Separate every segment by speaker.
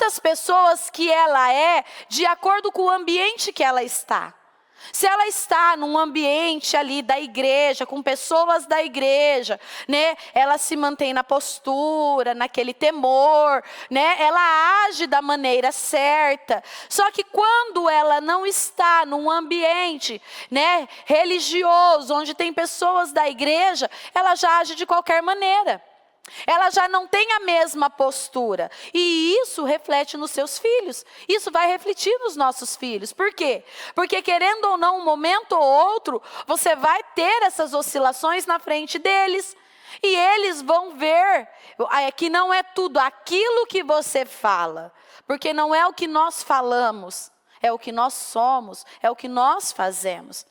Speaker 1: muitas pessoas que ela é de acordo com o ambiente que ela está. Se ela está num ambiente ali da igreja, com pessoas da igreja, né? Ela se mantém na postura, naquele temor, né? Ela age da maneira certa. Só que quando ela não está num ambiente, né, religioso, onde tem pessoas da igreja, ela já age de qualquer maneira. Ela já não tem a mesma postura. E isso reflete nos seus filhos. Isso vai refletir nos nossos filhos. Por quê? Porque querendo ou não, um momento ou outro, você vai ter essas oscilações na frente deles. E eles vão ver que não é tudo aquilo que você fala. Porque não é o que nós falamos, é o que nós somos, é o que nós fazemos.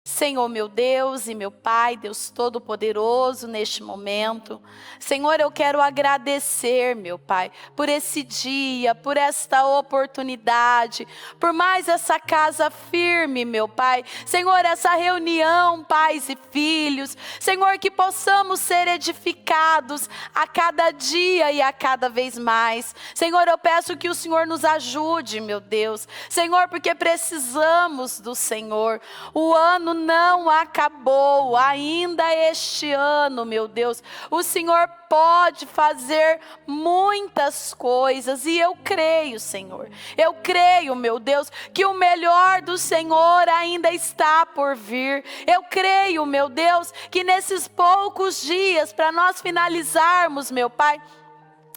Speaker 1: Senhor meu Deus e meu Pai, Deus Todo-Poderoso, neste momento. Senhor, eu quero agradecer, meu Pai, por esse dia, por esta oportunidade, por mais essa casa firme, meu Pai. Senhor, essa reunião, pais e filhos. Senhor, que possamos ser edificados a cada dia e a cada vez mais. Senhor, eu peço que o Senhor nos ajude, meu Deus. Senhor, porque precisamos do Senhor. O ano não acabou, ainda este ano, meu Deus. O Senhor pode fazer muitas coisas e eu creio, Senhor. Eu creio, meu Deus, que o melhor do Senhor ainda está por vir. Eu creio, meu Deus, que nesses poucos dias para nós finalizarmos, meu Pai,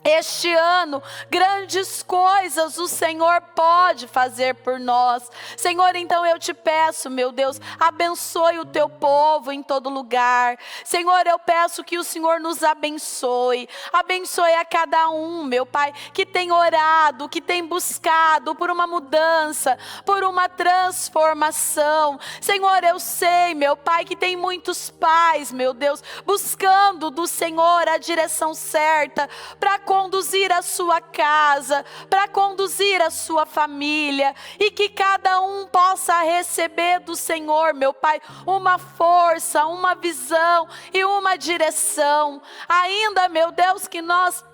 Speaker 1: este ano, grandes coisas o Senhor pode fazer por nós. Senhor, então eu te peço, meu Deus, abençoe o teu povo em todo lugar. Senhor, eu peço que o Senhor nos abençoe. Abençoe a cada um, meu Pai, que tem orado, que tem buscado por uma mudança, por uma transformação. Senhor, eu sei, meu Pai, que tem muitos pais, meu Deus, buscando do Senhor a direção certa para conduzir a sua casa, para conduzir a sua família, e que cada um possa receber do Senhor, meu Pai, uma força, uma visão e uma direção. Ainda, meu Deus, que nós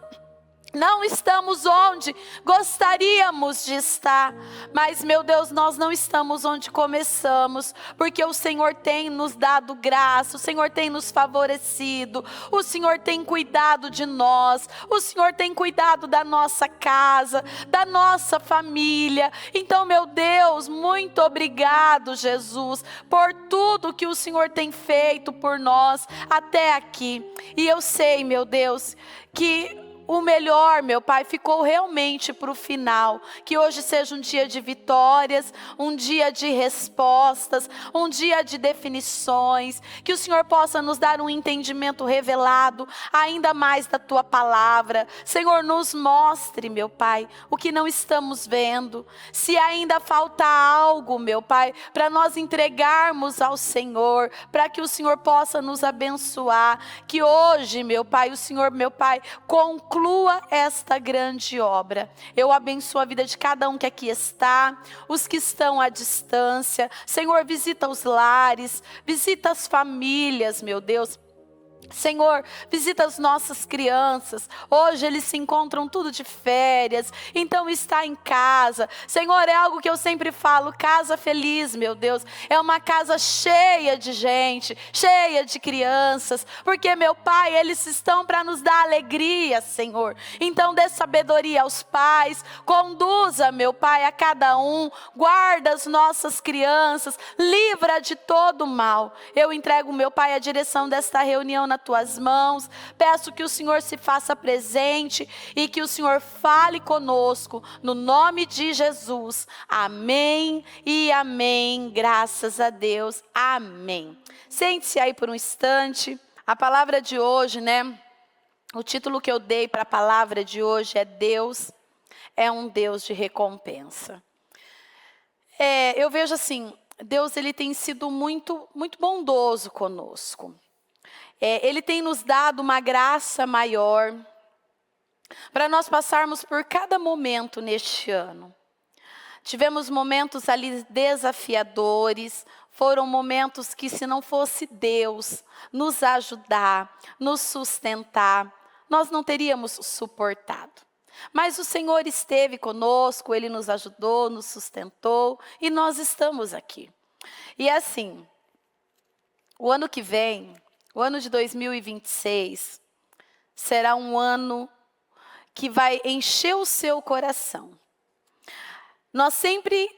Speaker 1: não estamos onde gostaríamos de estar, mas, meu Deus, nós não estamos onde começamos, porque o Senhor tem nos dado graça, o Senhor tem nos favorecido, o Senhor tem cuidado de nós, o Senhor tem cuidado da nossa casa, da nossa família. Então, meu Deus, muito obrigado, Jesus, por tudo que o Senhor tem feito por nós até aqui. E eu sei, meu Deus, que o melhor, meu Pai, ficou realmente para o final. Que hoje seja um dia de vitórias, um dia de respostas, um dia de definições. Que o Senhor possa nos dar um entendimento revelado ainda mais da Tua palavra. Senhor, nos mostre, meu Pai, o que não estamos vendo. Se ainda falta algo, meu Pai, para nós entregarmos ao Senhor, para que o Senhor possa nos abençoar. Que hoje, meu Pai, o Senhor, meu Pai, conclua esta grande obra. Eu abençoo a vida de cada um que aqui está, os que estão à distância. Senhor, visita os lares, visita as famílias, meu Deus. Senhor, visita as nossas crianças. Hoje eles se encontram tudo de férias, então está em casa. Senhor, é algo que eu sempre falo, casa feliz, meu Deus, é uma casa cheia de gente, cheia de crianças, porque, meu Pai, eles estão para nos dar alegria, Senhor. Então dê sabedoria aos pais, conduza, meu Pai, a cada um, guarda as nossas crianças, livra de todo mal. Eu entrego, meu Pai, a direção desta reunião nas tuas mãos. Peço que o Senhor se faça presente e que o Senhor fale conosco, no nome de Jesus. Amém e amém. Graças a Deus. Amém. Sente-se aí por um instante. A palavra de hoje, né? O título que eu dei para a palavra de hoje é Deus é um Deus de recompensa. Eu vejo assim, Deus ele tem sido muito, muito bondoso conosco. Ele tem nos dado uma graça maior para nós passarmos por cada momento neste ano. tivemos momentos ali desafiadores, foram momentos que, se não fosse Deus nos ajudar, nos sustentar, nós não teríamos suportado. Mas o Senhor esteve conosco, Ele nos ajudou, nos sustentou e nós estamos aqui. E assim, o ano que vem, o ano de 2026, será um ano que vai encher o seu coração. Nós sempre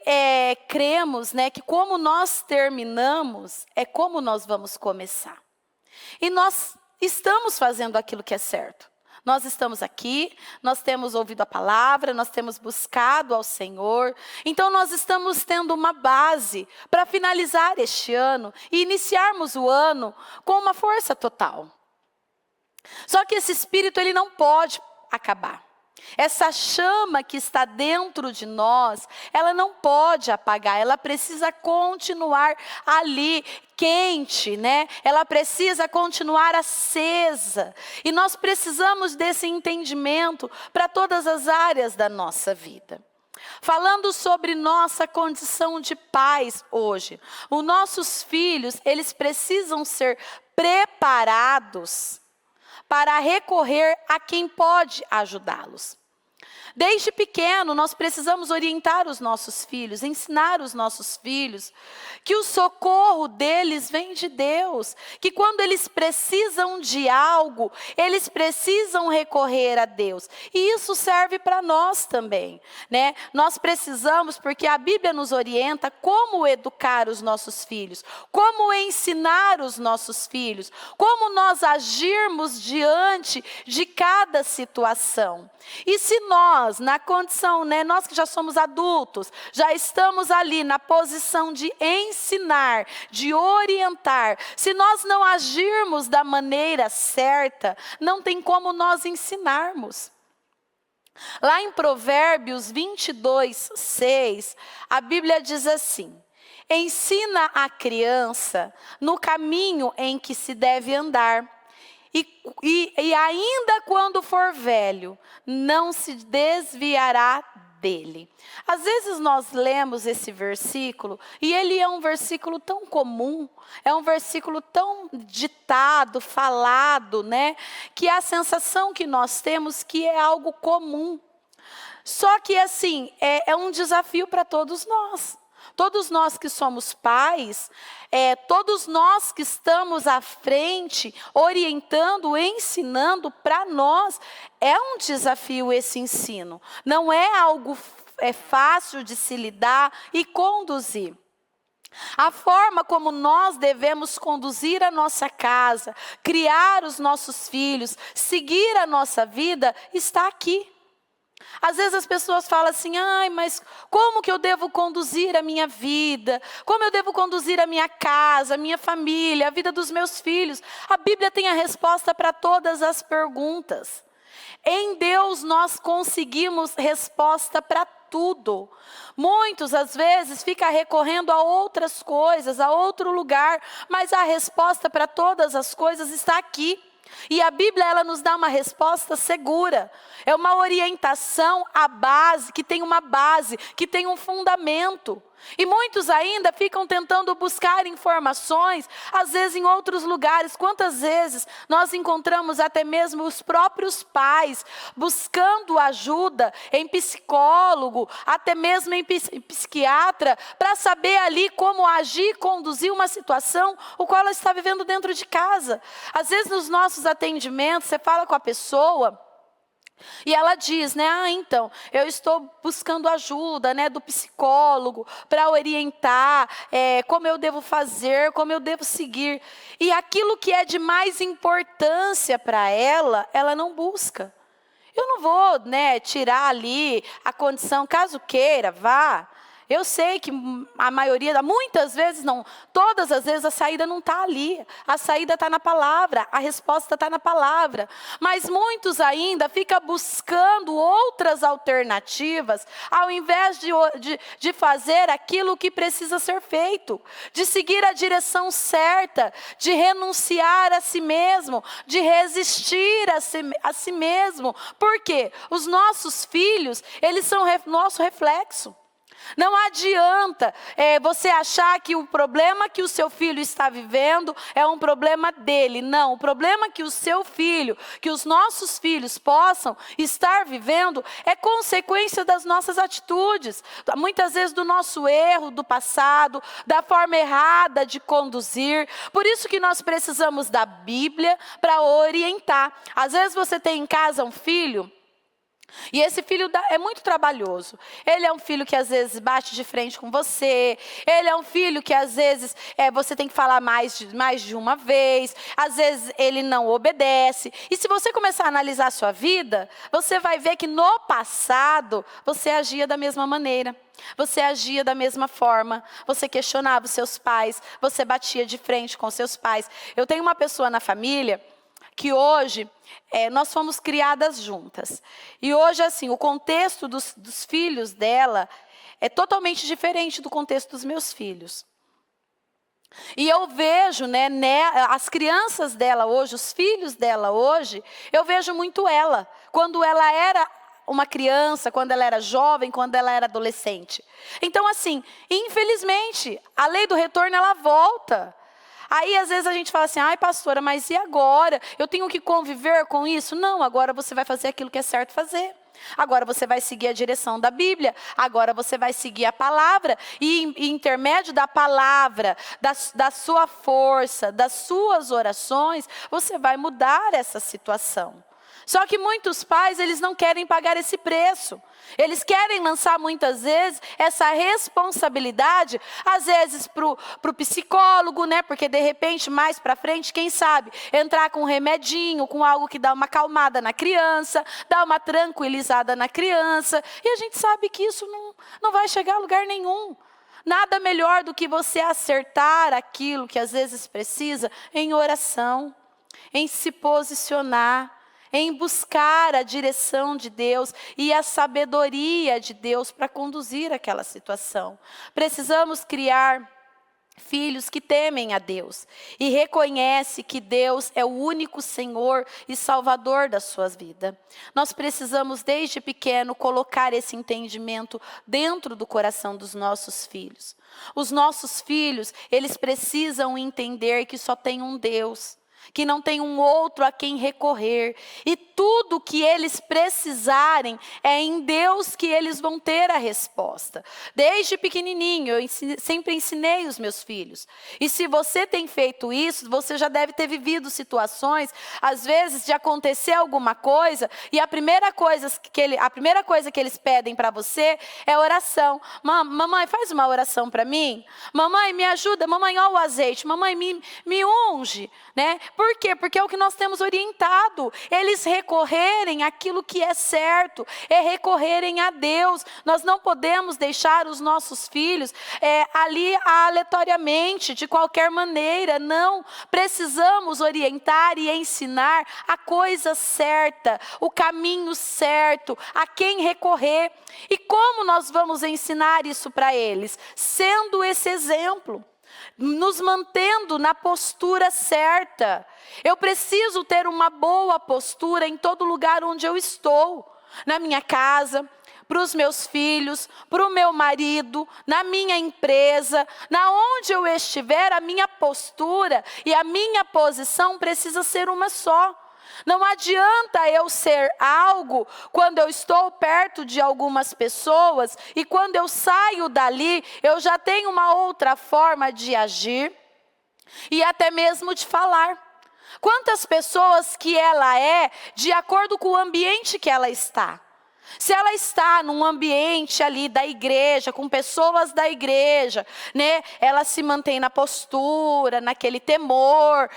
Speaker 1: cremos, né, que como nós terminamos, é como nós vamos começar. E nós estamos fazendo aquilo que é certo. Nós estamos aqui, nós temos ouvido a palavra, nós temos buscado ao Senhor. Então nós estamos tendo uma base para finalizar este ano e iniciarmos o ano com uma força total. Só que esse espírito, ele não pode acabar. Essa chama que está dentro de nós, ela não pode apagar, ela precisa continuar ali, quente, né? Ela precisa continuar acesa. E nós precisamos desse entendimento para todas as áreas da nossa vida. Falando sobre nossa condição de pais hoje, os nossos filhos, eles precisam ser preparados para recorrer a quem pode ajudá-los. Desde pequeno, nós precisamos orientar os nossos filhos, ensinar os nossos filhos que o socorro deles vem de Deus, que quando eles precisam de algo, eles precisam recorrer a Deus. E isso serve para nós também, né? Nós precisamos, porque a Bíblia nos orienta como educar os nossos filhos, como ensinar os nossos filhos, como nós agirmos diante de cada situação. E se nós, na condição, né, nós que já somos adultos, já estamos ali na posição de ensinar, de orientar, se nós não agirmos da maneira certa, não tem como nós ensinarmos. Lá em Provérbios 22:6, a Bíblia diz assim: ensina a criança no caminho em que se deve andar. E ainda quando for velho, não se desviará dele. Às vezes nós lemos esse versículo e ele é um versículo tão comum, é um versículo tão ditado, falado, né? Que a sensação que nós temos que é algo comum. Só que assim, é um desafio para todos nós. Todos nós que somos pais, todos nós que estamos à frente, orientando, ensinando, para nós, é um desafio esse ensino. Não é algo fácil de se lidar e conduzir. A forma como nós devemos conduzir a nossa casa, criar os nossos filhos, seguir a nossa vida, está aqui. Às vezes as pessoas falam assim: ai, mas como que eu devo conduzir a minha vida? Como eu devo conduzir a minha casa, a minha família, a vida dos meus filhos? A Bíblia tem a resposta para todas as perguntas. Em Deus nós conseguimos resposta para tudo. Muitos, às vezes, ficam recorrendo a outras coisas, a outro lugar, mas a resposta para todas as coisas está aqui. E a Bíblia, ela nos dá uma resposta segura. É uma orientação à base, que tem uma base, que tem um fundamento. E muitos ainda ficam tentando buscar informações, às vezes em outros lugares. Quantas vezes nós encontramos até mesmo os próprios pais buscando ajuda em psicólogo, até mesmo em psiquiatra, para saber ali como agir, conduzir uma situação o qual ela está vivendo dentro de casa. Às vezes nos nossos atendimentos, você fala com a pessoa e ela diz, né, então, eu estou buscando ajuda, né, do psicólogo para orientar como eu devo fazer, como eu devo seguir. E aquilo que é de mais importância para ela, ela não busca. Eu não vou, né, tirar ali a condição, caso queira, vá. Eu sei que a maioria, muitas vezes não, todas as vezes a saída não está ali. A saída está na palavra, a resposta está na palavra. Mas muitos ainda ficam buscando outras alternativas, ao invés de fazer aquilo que precisa ser feito. De seguir a direção certa, de renunciar a si mesmo, de resistir a si mesmo. Por quê? Os nossos filhos, eles são nosso reflexo. Não adianta você achar que o problema que o seu filho está vivendo é um problema dele. Não, o problema que o seu filho, que os nossos filhos possam estar vivendo é consequência das nossas atitudes. Muitas vezes do nosso erro, do passado, da forma errada de conduzir. Por isso que nós precisamos da Bíblia para orientar. Às vezes você tem em casa um filho, e esse filho é muito trabalhoso. Ele é um filho que às vezes bate de frente com você. Ele é um filho que às vezes você tem que falar mais de uma vez. Às vezes ele não obedece. E se você começar a analisar a sua vida, você vai ver que no passado você agia da mesma maneira. Você agia da mesma forma. Você questionava os seus pais. Você batia de frente com seus pais. Eu tenho uma pessoa na família que hoje nós fomos criadas juntas. E hoje, assim, o contexto dos filhos dela é totalmente diferente do contexto dos meus filhos. E eu vejo, as crianças dela hoje, os filhos dela hoje, eu vejo muito ela. Quando ela era uma criança, quando ela era jovem, quando ela era adolescente. Então, assim, infelizmente, a lei do retorno, ela volta. Aí, às vezes, a gente fala assim, ai, pastora, mas e agora? Eu tenho que conviver com isso? Não, agora você vai fazer aquilo que é certo fazer. Agora você vai seguir a direção da Bíblia. Agora você vai seguir a palavra. E em intermédio da palavra, da sua força, das suas orações, você vai mudar essa situação. Só que muitos pais, eles não querem pagar esse preço. Eles querem lançar muitas vezes essa responsabilidade, às vezes para o psicólogo, porque de repente, mais para frente, quem sabe, entrar com um remedinho, com algo que dá uma acalmada na criança, dá uma tranquilizada na criança. E a gente sabe que isso não vai chegar a lugar nenhum. Nada melhor do que você acertar aquilo que às vezes precisa em oração, em se posicionar, em buscar a direção de Deus e a sabedoria de Deus para conduzir aquela situação. Precisamos criar filhos que temem a Deus e reconhecem que Deus é o único Senhor e Salvador da sua vida. Nós precisamos desde pequeno colocar esse entendimento dentro do coração dos nossos filhos. Os nossos filhos, eles precisam entender que só tem um Deus, que não tem um outro a quem recorrer. E tudo que eles precisarem é em Deus que eles vão ter a resposta. Desde pequenininho, eu sempre ensinei os meus filhos. E se você tem feito isso, você já deve ter vivido situações, às vezes, de acontecer alguma coisa, e a primeira coisa que eles pedem para você é oração. Mamãe, faz uma oração para mim. Mamãe, me ajuda. Mamãe, olha o azeite. Mamãe, me unge. Por quê? Porque é o que nós temos orientado. Eles recorrerem àquilo que é certo, é recorrerem a Deus. Nós não podemos deixar os nossos filhos ali aleatoriamente, de qualquer maneira. Não, precisamos orientar e ensinar a coisa certa, o caminho certo, a quem recorrer. E como nós vamos ensinar isso para eles? Sendo esse exemplo. Nos mantendo na postura certa. Eu preciso ter uma boa postura em todo lugar onde eu estou. Na minha casa, para os meus filhos, para o meu marido, na minha empresa, na onde eu estiver, a minha postura e a minha posição precisa ser uma só. Não adianta eu ser algo quando eu estou perto de algumas pessoas e quando eu saio dali, eu já tenho uma outra forma de agir e até mesmo de falar. Quantas pessoas que ela é de acordo com o ambiente que ela está. Se ela está num ambiente ali da igreja, com pessoas da igreja, ela se mantém na postura, naquele temor,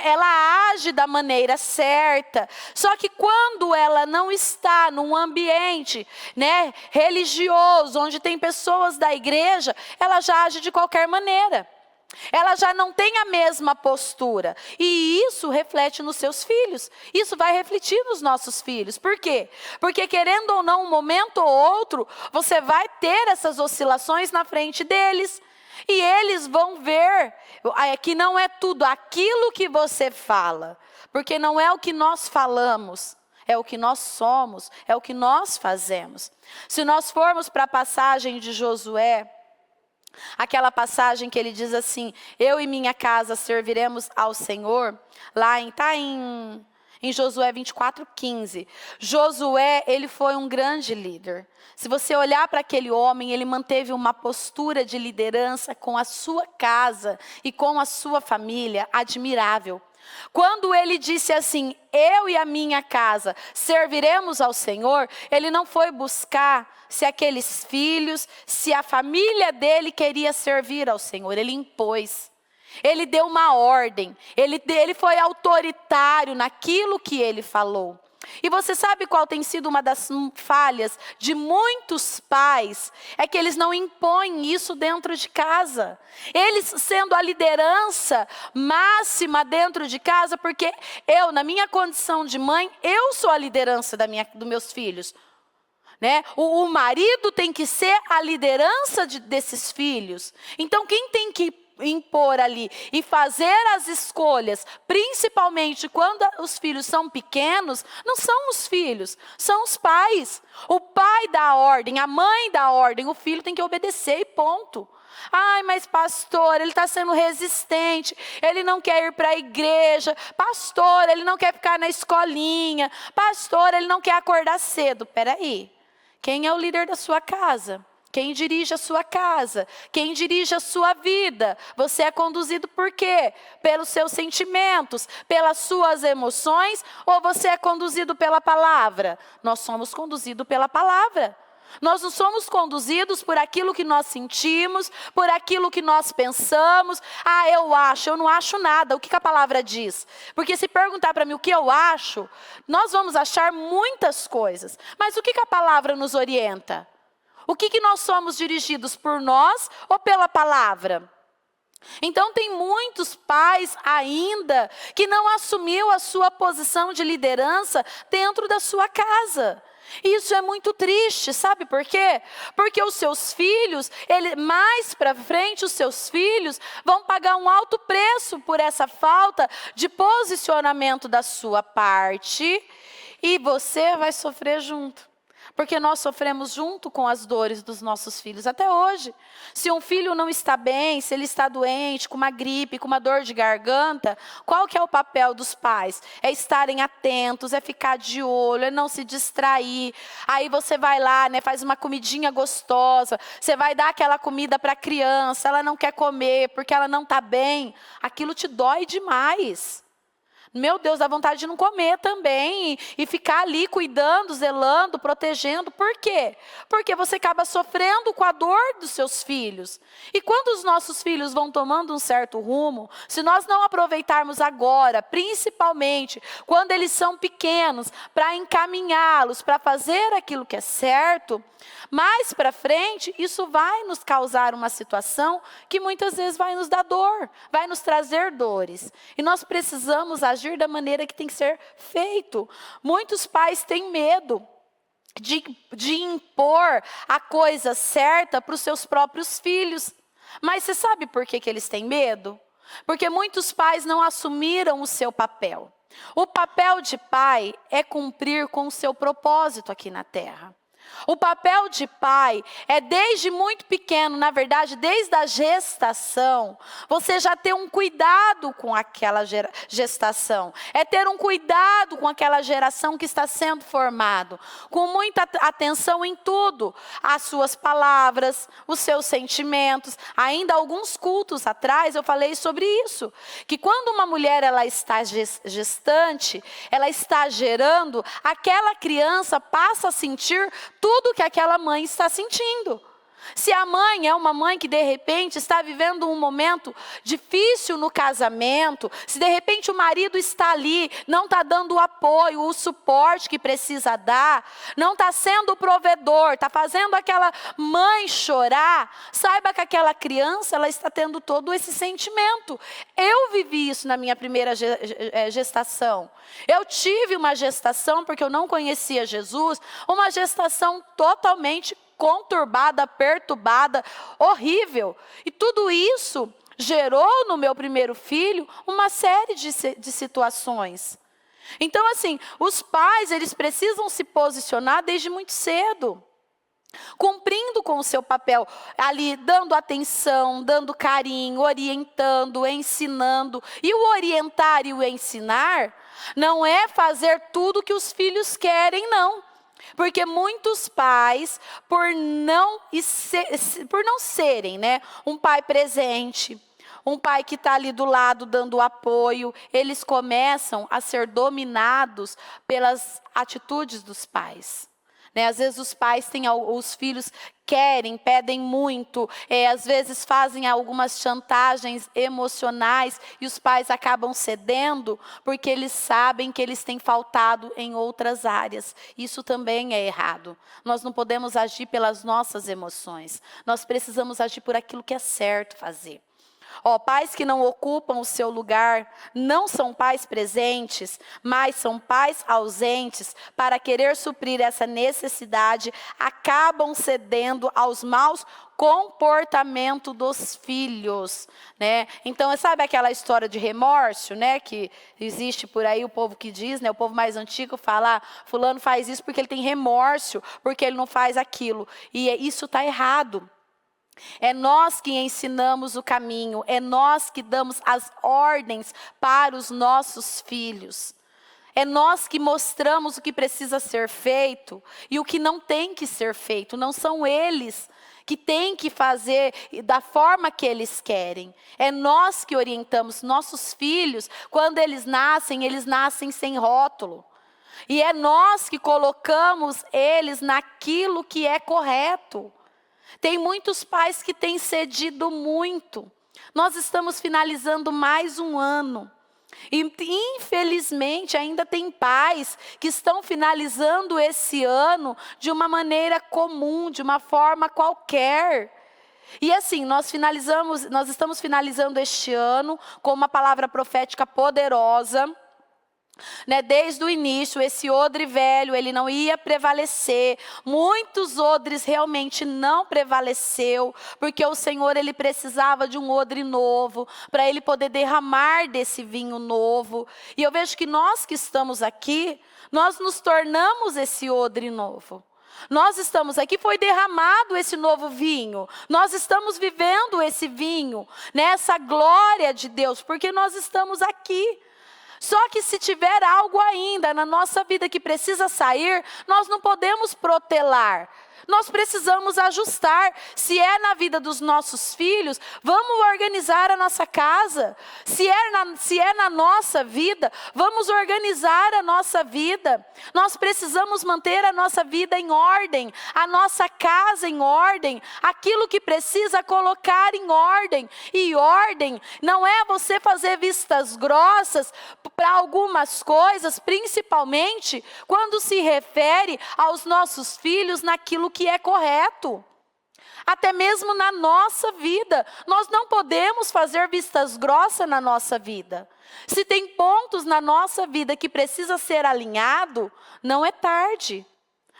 Speaker 1: ela age da maneira certa. Só que quando ela não está num ambiente, religioso, onde tem pessoas da igreja, ela já age de qualquer maneira. Ela já não tem a mesma postura. E isso reflete nos seus filhos. Isso vai refletir nos nossos filhos. Por quê? Porque querendo ou não, um momento ou outro, você vai ter essas oscilações na frente deles. E eles vão ver que não é tudo aquilo que você fala. Porque não é o que nós falamos. é o que nós somos, é o que nós fazemos. Se nós formos para a passagem de Josué, aquela passagem que ele diz assim: eu e minha casa serviremos ao Senhor, lá em Josué 24:15. Josué, ele foi um grande líder. Se você olhar para aquele homem, ele manteve uma postura de liderança com a sua casa e com a sua família admirável. Quando ele disse assim: eu e a minha casa serviremos ao Senhor, ele não foi buscar se aqueles filhos, se a família dele queria servir ao Senhor. Ele impôs. Ele deu uma ordem. Ele foi autoritário naquilo que ele falou. E você sabe qual tem sido uma das falhas de muitos pais? É que eles não impõem isso dentro de casa. Eles sendo a liderança máxima dentro de casa, porque eu, na minha condição de mãe, eu sou a liderança dos meus filhos. Né? O marido tem que ser a liderança desses filhos. Então quem tem que impor ali e fazer as escolhas, principalmente quando os filhos são pequenos, não são os filhos, são os pais. O pai dá a ordem, a mãe dá a ordem, o filho tem que obedecer e ponto. Ai, mas pastor, ele está sendo resistente, ele não quer ir para a igreja, pastor, ele não quer ficar na escolinha, pastor, ele não quer acordar cedo. Peraí, quem é o líder da sua casa? Quem dirige a sua casa? Quem dirige a sua vida? Você é conduzido por quê? Pelos seus sentimentos, pelas suas emoções, ou você é conduzido pela palavra? Nós somos conduzidos pela palavra. Nós não somos conduzidos por aquilo que nós sentimos, por aquilo que nós pensamos. Ah, eu não acho nada. O que a palavra diz? Porque se perguntar para mim o que eu acho, nós vamos achar muitas coisas. Mas o que a palavra nos orienta? O que nós somos dirigidos, por nós ou pela palavra? Então tem muitos pais ainda que não assumiu a sua posição de liderança dentro da sua casa. Isso é muito triste, sabe por quê? Porque os seus filhos, mais para frente os seus filhos vão pagar um alto preço por essa falta de posicionamento da sua parte, e você vai sofrer junto. Porque nós sofremos junto com as dores dos nossos filhos, até hoje. Se um filho não está bem, se ele está doente, com uma gripe, com uma dor de garganta, qual que é o papel dos pais? É estarem atentos, é ficar de olho, é não se distrair. Aí você vai lá, né, faz uma comidinha gostosa, você vai dar aquela comida para a criança, ela não quer comer porque ela não está bem. Aquilo te dói demais. Meu Deus, dá vontade de não comer também e ficar ali cuidando, zelando, protegendo. Por quê? Porque você acaba sofrendo com a dor dos seus filhos. E quando os nossos filhos vão tomando um certo rumo, se nós não aproveitarmos agora, principalmente quando eles são pequenos, para encaminhá-los, para fazer aquilo que é certo, mais para frente, isso vai nos causar uma situação que muitas vezes vai nos dar dor, vai nos trazer dores. E nós precisamos agir da maneira que tem que ser feito. Muitos pais têm medo de impor a coisa certa para os seus próprios filhos. Mas você sabe por que eles têm medo? Porque muitos pais não assumiram o seu papel. O papel de pai é cumprir com o seu propósito aqui na terra. O papel de pai é desde muito pequeno, na verdade, desde a gestação, você já ter um cuidado com aquela gestação. É ter um cuidado com aquela geração que está sendo formado, com muita atenção em tudo, as suas palavras, os seus sentimentos. Ainda alguns cultos atrás eu falei sobre isso, que quando uma mulher ela está gestante, ela está gerando, aquela criança passa a sentir tudo que aquela mãe está sentindo. Se a mãe é uma mãe que de repente está vivendo um momento difícil no casamento, se de repente o marido está ali, não está dando o apoio, o suporte que precisa dar, não está sendo o provedor, está fazendo aquela mãe chorar, saiba que aquela criança ela está tendo todo esse sentimento. Eu vivi isso na minha primeira gestação. Eu tive uma gestação, porque eu não conhecia Jesus, uma gestação totalmente conturbada, perturbada, horrível. E tudo isso gerou no meu primeiro filho uma série de situações. Então, assim, os pais, eles precisam se posicionar desde muito cedo, cumprindo com o seu papel ali, dando atenção, dando carinho, orientando, ensinando. E o orientar e o ensinar não é fazer tudo que os filhos querem, não. Porque muitos pais, por não serem, né, um pai presente, um pai que está ali do lado dando apoio, eles começam a ser dominados pelas atitudes dos pais. Às vezes os pais têm, os filhos querem, pedem muito, às vezes fazem algumas chantagens emocionais e os pais acabam cedendo porque eles sabem que eles têm faltado em outras áreas. Isso também é errado. Nós não podemos agir pelas nossas emoções, nós precisamos agir por aquilo que é certo fazer. Pais que não ocupam o seu lugar não são pais presentes, mas são pais ausentes. Para querer suprir essa necessidade, acabam cedendo aos maus comportamentos dos filhos, né? Então, sabe aquela história de remorso, né? Que existe por aí, o povo que diz, né? O povo mais antigo fala, fulano faz isso porque ele tem remorso, porque ele não faz aquilo. E isso está errado. É nós que ensinamos o caminho, é nós que damos as ordens para os nossos filhos. É nós que mostramos o que precisa ser feito e o que não tem que ser feito. Não são eles que têm que fazer da forma que eles querem. É nós que orientamos nossos filhos. Quando eles nascem sem rótulo. E é nós que colocamos eles naquilo que é correto. Tem muitos pais que têm cedido muito. Nós estamos finalizando mais um ano. E infelizmente ainda tem pais que estão finalizando esse ano de uma maneira comum, de uma forma qualquer. E assim, nós estamos finalizando este ano com uma palavra profética poderosa. Desde o início, esse odre velho, ele não ia prevalecer. Muitos odres realmente não prevaleceu, porque o Senhor, ele precisava de um odre novo, para ele poder derramar desse vinho novo. E eu vejo que nós que estamos aqui, nós nos tornamos esse odre novo. Nós estamos aqui, foi derramado esse novo vinho. Nós estamos vivendo esse vinho, essa glória de Deus, porque nós estamos aqui. Só que se tiver algo ainda na nossa vida que precisa sair, nós não podemos protelar. Nós precisamos ajustar. Se é na vida dos nossos filhos, vamos organizar a nossa casa. Se é na nossa vida, vamos organizar a nossa vida. Nós precisamos manter a nossa vida em ordem, a nossa casa em ordem, aquilo que precisa colocar em ordem. E ordem não é você fazer vistas grossas para algumas coisas, principalmente quando se refere aos nossos filhos naquilo que é correto. Até mesmo na nossa vida, nós não podemos fazer vistas grossas na nossa vida. Se tem pontos na nossa vida que precisa ser alinhado, não é tarde.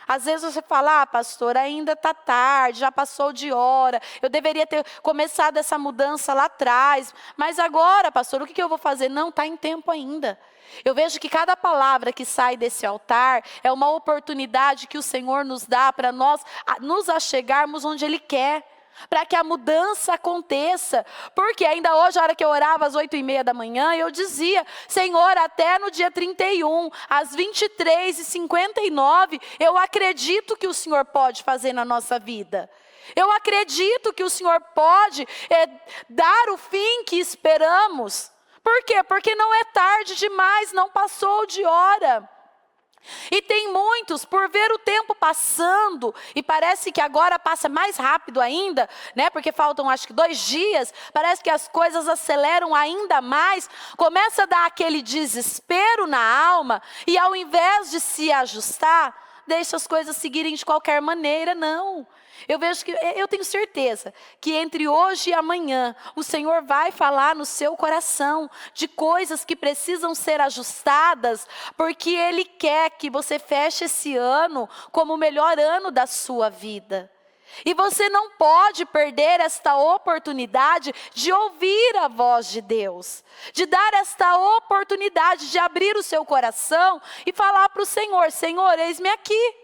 Speaker 1: Às vezes você fala, pastor, ainda está tarde, já passou de hora, eu deveria ter começado essa mudança lá atrás, mas agora, pastor, o que eu vou fazer? Não, está em tempo ainda. Eu vejo que cada palavra que sai desse altar é uma oportunidade que o Senhor nos dá para nós nos achegarmos onde Ele quer, para que a mudança aconteça. Porque ainda hoje, a hora que eu orava às 8h30 da manhã, eu dizia, Senhor, até no dia 31, às 23h59, eu acredito que o Senhor pode fazer na nossa vida. Eu acredito que o Senhor pode dar o fim que esperamos. Por quê? Porque não é tarde demais, não passou de hora. E tem muitos, por ver o tempo passando, e parece que agora passa mais rápido ainda, porque faltam acho que 2 dias, parece que as coisas aceleram ainda mais, começa a dar aquele desespero na alma, e ao invés de se ajustar, deixa as coisas seguirem de qualquer maneira, não. Eu tenho certeza que entre hoje e amanhã, o Senhor vai falar no seu coração de coisas que precisam ser ajustadas, porque Ele quer que você feche esse ano como o melhor ano da sua vida. E você não pode perder esta oportunidade de ouvir a voz de Deus, de dar esta oportunidade de abrir o seu coração e falar para o Senhor: Senhor, eis-me aqui.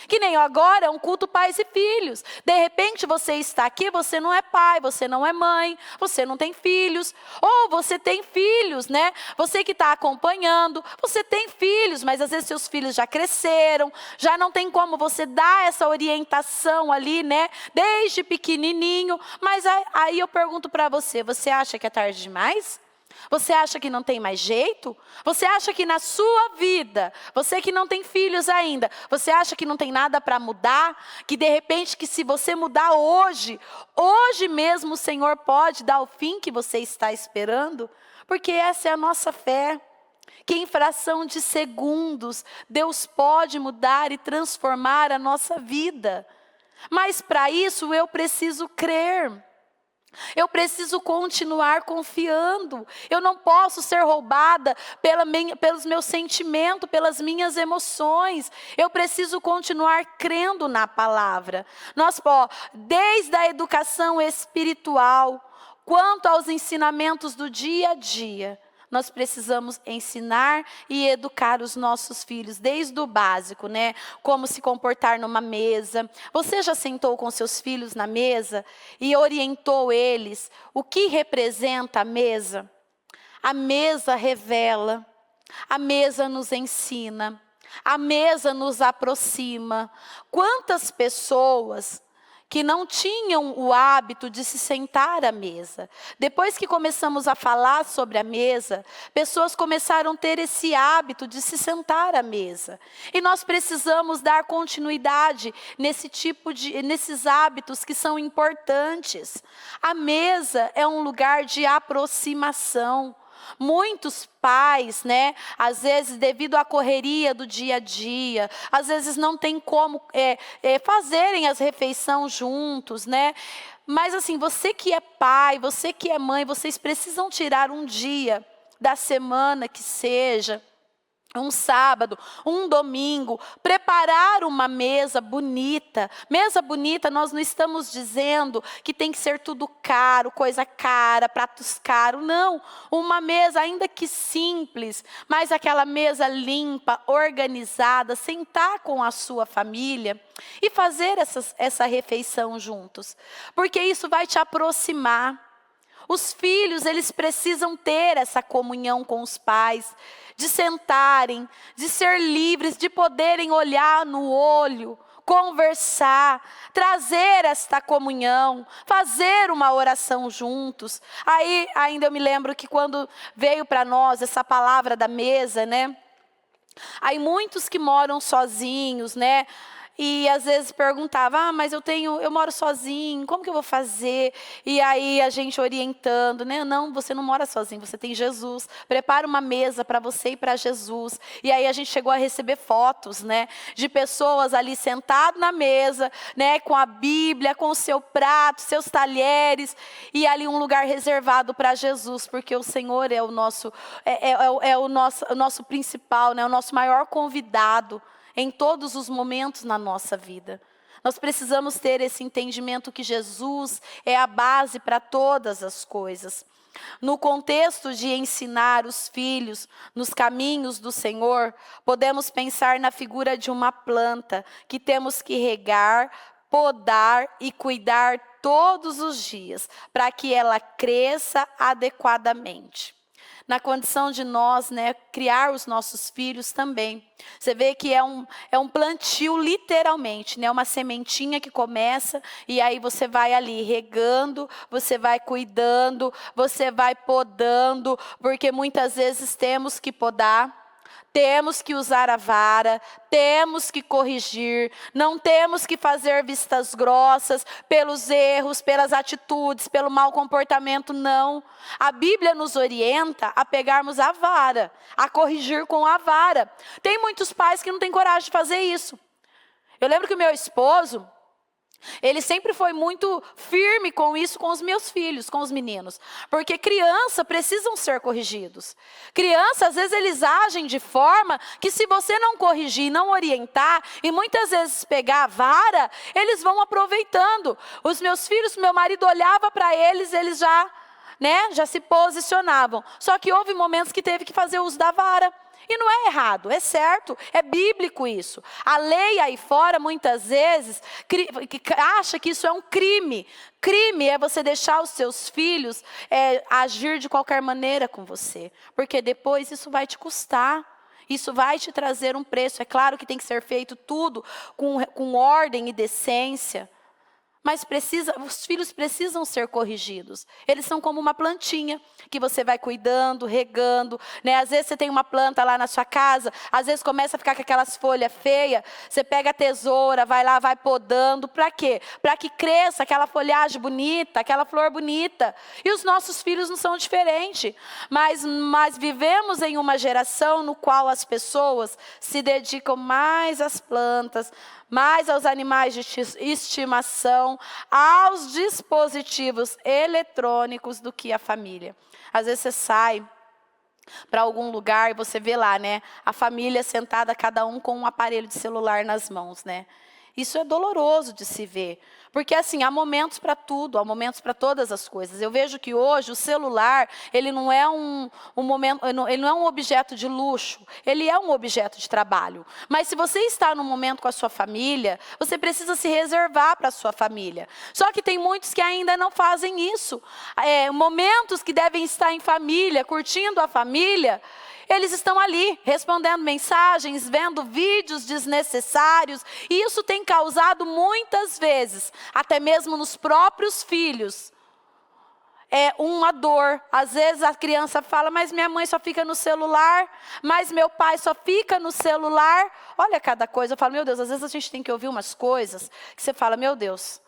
Speaker 1: Que nem agora é um culto pais e filhos. De repente você está aqui, você não é pai, você não é mãe, você não tem filhos. Ou você tem filhos, né? Você que está acompanhando, você tem filhos, mas às vezes seus filhos já cresceram, já não tem como você dar essa orientação ali, né? Desde pequenininho. Mas aí eu pergunto para você, você acha que é tarde demais? Você acha que não tem mais jeito? Você acha que na sua vida, você que não tem filhos ainda, você acha que não tem nada para mudar? Que de repente, que se você mudar hoje, hoje mesmo o Senhor pode dar o fim que você está esperando? Porque essa é a nossa fé. Que em fração de segundos, Deus pode mudar e transformar a nossa vida. Mas para isso eu preciso crer. Eu preciso continuar confiando. Eu não posso ser roubada pelos meus sentimentos, pelas minhas emoções. Eu preciso continuar crendo na palavra. Desde a educação espiritual, quanto aos ensinamentos do dia a dia, nós precisamos ensinar e educar os nossos filhos, desde o básico, né? Como se comportar numa mesa. Você já sentou com seus filhos na mesa e orientou eles o que representa a mesa? A mesa revela, a mesa nos ensina, a mesa nos aproxima. Quantas pessoas que não tinham o hábito de se sentar à mesa. Depois que começamos a falar sobre a mesa, pessoas começaram a ter esse hábito de se sentar à mesa. E nós precisamos dar continuidade nesses hábitos que são importantes. A mesa é um lugar de aproximação. Muitos pais, né, às vezes devido à correria do dia a dia, às vezes não tem como fazerem as refeições juntos, né? Mas assim, você que é pai, você que é mãe, vocês precisam tirar um dia da semana que seja, um sábado, um domingo, preparar uma mesa bonita. Mesa bonita, nós não estamos dizendo que tem que ser tudo caro, coisa cara, pratos caros, não. Uma mesa ainda que simples, mas aquela mesa limpa, organizada, sentar com a sua família e fazer essa refeição juntos. Porque isso vai te aproximar. Os filhos, eles precisam ter essa comunhão com os pais, de sentarem, de ser livres, de poderem olhar no olho, conversar, trazer esta comunhão, fazer uma oração juntos. Aí ainda eu me lembro que quando veio para nós essa palavra da mesa, né? Aí muitos que moram sozinhos, né? E às vezes perguntava, mas eu moro sozinho, como que eu vou fazer? E aí a gente orientando, né? Não, você não mora sozinho, você tem Jesus. Prepara uma mesa para você e para Jesus. E aí a gente chegou a receber fotos, né? De pessoas ali sentadas na mesa, né? Com a Bíblia, com o seu prato, seus talheres. E ali um lugar reservado para Jesus, porque o Senhor é o nosso, o nosso principal, né? O nosso maior convidado em todos os momentos na nossa vida. Nós precisamos ter esse entendimento que Jesus é a base para todas as coisas. No contexto de ensinar os filhos nos caminhos do Senhor, podemos pensar na figura de uma planta que temos que regar, podar e cuidar todos os dias, para que ela cresça adequadamente. Na condição de nós, né, criar os nossos filhos também. Você vê que é um plantio literalmente, né, uma sementinha que começa e aí você vai ali regando, você vai cuidando, você vai podando, porque muitas vezes temos que podar. Temos que usar a vara, temos que corrigir, não temos que fazer vistas grossas pelos erros, pelas atitudes, pelo mau comportamento, não. A Bíblia nos orienta a pegarmos a vara, a corrigir com a vara. Tem muitos pais que não têm coragem de fazer isso. Eu lembro que o meu esposo, Ele sempre foi muito firme com isso, com os meus filhos, com os meninos. Porque criança precisam ser corrigidos. Criança, às vezes, eles agem de forma que se você não corrigir, não orientar, e muitas vezes pegar a vara, eles vão aproveitando. Os meus filhos, meu marido olhava para eles, eles já se posicionavam. Só que houve momentos que teve que fazer uso da vara. E não é errado, é certo, é bíblico isso. A lei aí fora, muitas vezes, acha que isso é um crime. Crime é você deixar os seus filhos agir de qualquer maneira com você. Porque depois isso vai te custar. Isso vai te trazer um preço. É claro que tem que ser feito tudo com ordem e decência. Mas os filhos precisam ser corrigidos. Eles são como uma plantinha que você vai cuidando, regando, né? Às vezes você tem uma planta lá na sua casa, às vezes começa a ficar com aquelas folhas feias, você pega a tesoura, vai lá, vai podando. Para quê? Para que cresça aquela folhagem bonita, aquela flor bonita. E os nossos filhos não são diferentes. Mas vivemos em uma geração no qual as pessoas se dedicam mais às plantas, mais aos animais de estimação, aos dispositivos eletrônicos do que a família. Às vezes você sai para algum lugar e você vê lá, né, a família sentada, cada um com um aparelho de celular nas mãos, né? Isso é doloroso de se ver, porque assim, há momentos para tudo, há momentos para todas as coisas. Eu vejo que hoje o celular, ele não é ele não é um objeto de luxo, ele é um objeto de trabalho. Mas se você está num momento com a sua família, você precisa se reservar para a sua família. Só que tem muitos que ainda não fazem isso. Momentos que devem estar em família, curtindo a família, eles estão ali, respondendo mensagens, vendo vídeos desnecessários. E isso tem causado muitas vezes, até mesmo nos próprios filhos, uma dor. Às vezes a criança fala, mas minha mãe só fica no celular, mas meu pai só fica no celular. Olha cada coisa, eu falo, meu Deus, às vezes a gente tem que ouvir umas coisas que você fala, meu Deus,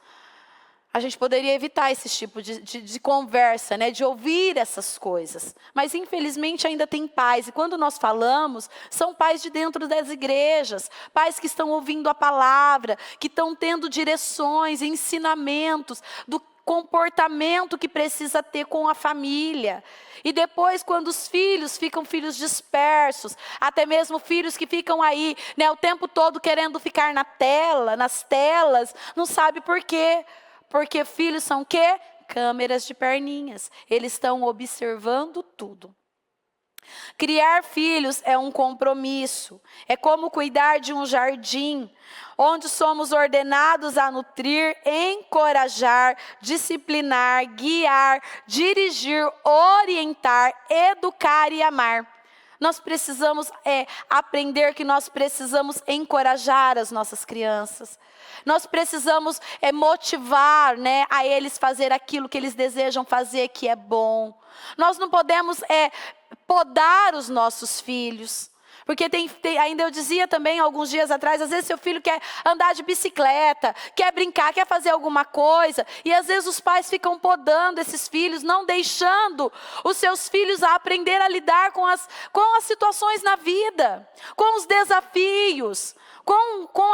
Speaker 1: a gente poderia evitar esse tipo de conversa, né? De ouvir essas coisas. Mas, infelizmente, ainda tem pais. E quando nós falamos, são pais de dentro das igrejas. Pais que estão ouvindo a palavra, que estão tendo direções, ensinamentos do comportamento que precisa ter com a família. E depois, quando os filhos ficam filhos dispersos, até mesmo filhos que ficam aí, né, o tempo todo querendo ficar nas telas, não sabe por quê. Porque filhos são o quê? Câmeras de perninhas. Eles estão observando tudo. Criar filhos é um compromisso. É como cuidar de um jardim, onde somos ordenados a nutrir, encorajar, disciplinar, guiar, dirigir, orientar, educar e amar. Nós precisamos aprender que nós precisamos encorajar as nossas crianças. Nós precisamos motivar, né, a eles fazer aquilo que eles desejam fazer, que é bom. Nós não podemos podar os nossos filhos. Porque ainda eu dizia também, alguns dias atrás, às vezes seu filho quer andar de bicicleta, quer brincar, quer fazer alguma coisa. E às vezes os pais ficam podando esses filhos, não deixando os seus filhos a aprender a lidar com as situações na vida, com os desafios, com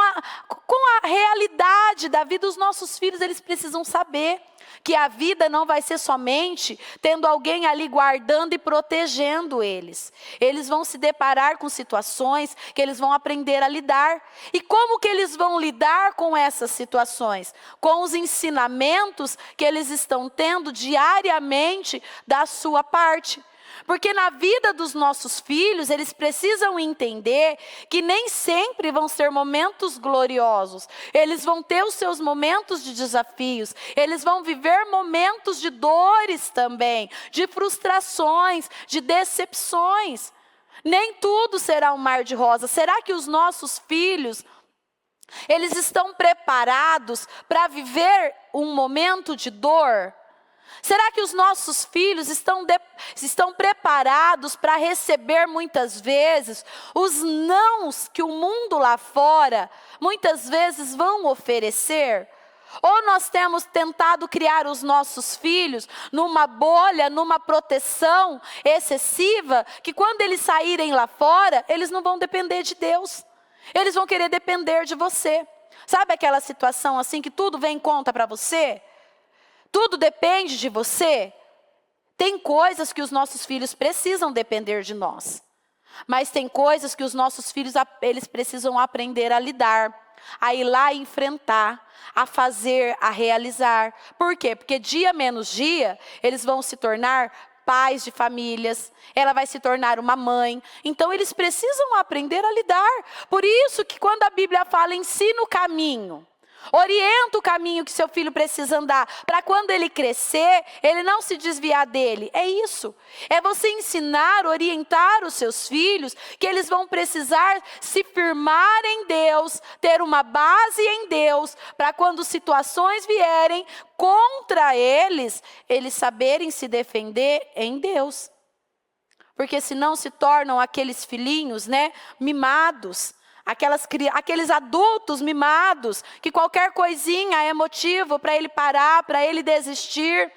Speaker 1: a realidade da vida. Os nossos filhos, eles precisam saber que a vida não vai ser somente tendo alguém ali guardando e protegendo eles. Eles vão se deparar com situações que eles vão aprender a lidar. E como que eles vão lidar com essas situações? Com os ensinamentos que eles estão tendo diariamente da sua parte. Porque na vida dos nossos filhos, eles precisam entender que nem sempre vão ser momentos gloriosos. Eles vão ter os seus momentos de desafios. Eles vão viver momentos de dores também, de frustrações, de decepções. Nem tudo será um mar de rosas. Será que os nossos filhos, eles estão preparados para viver um momento de dor? Será que os nossos filhos estão preparados para receber muitas vezes os nãos que o mundo lá fora muitas vezes vão oferecer? Ou nós temos tentado criar os nossos filhos numa bolha, numa proteção excessiva, que quando eles saírem lá fora, eles não vão depender de Deus. Eles vão querer depender de você. Sabe aquela situação assim que tudo vem em conta para você? Tudo depende de você? Tem coisas que os nossos filhos precisam depender de nós. Mas tem coisas que os nossos filhos, eles precisam aprender a lidar, a ir lá e enfrentar, a fazer, a realizar. Por quê? Porque dia menos dia, eles vão se tornar pais de famílias, ela vai se tornar uma mãe. Então eles precisam aprender a lidar. Por isso que quando a Bíblia fala, ensina o caminho, orienta o caminho que seu filho precisa andar, para quando ele crescer, ele não se desviar dele. É isso. É você ensinar, orientar os seus filhos, que eles vão precisar se firmar em Deus, ter uma base em Deus, para quando situações vierem contra eles, eles saberem se defender em Deus. Porque senão se tornam aqueles filhinhos, né, mimados. Aqueles adultos mimados, que qualquer coisinha é motivo para ele parar, para ele desistir.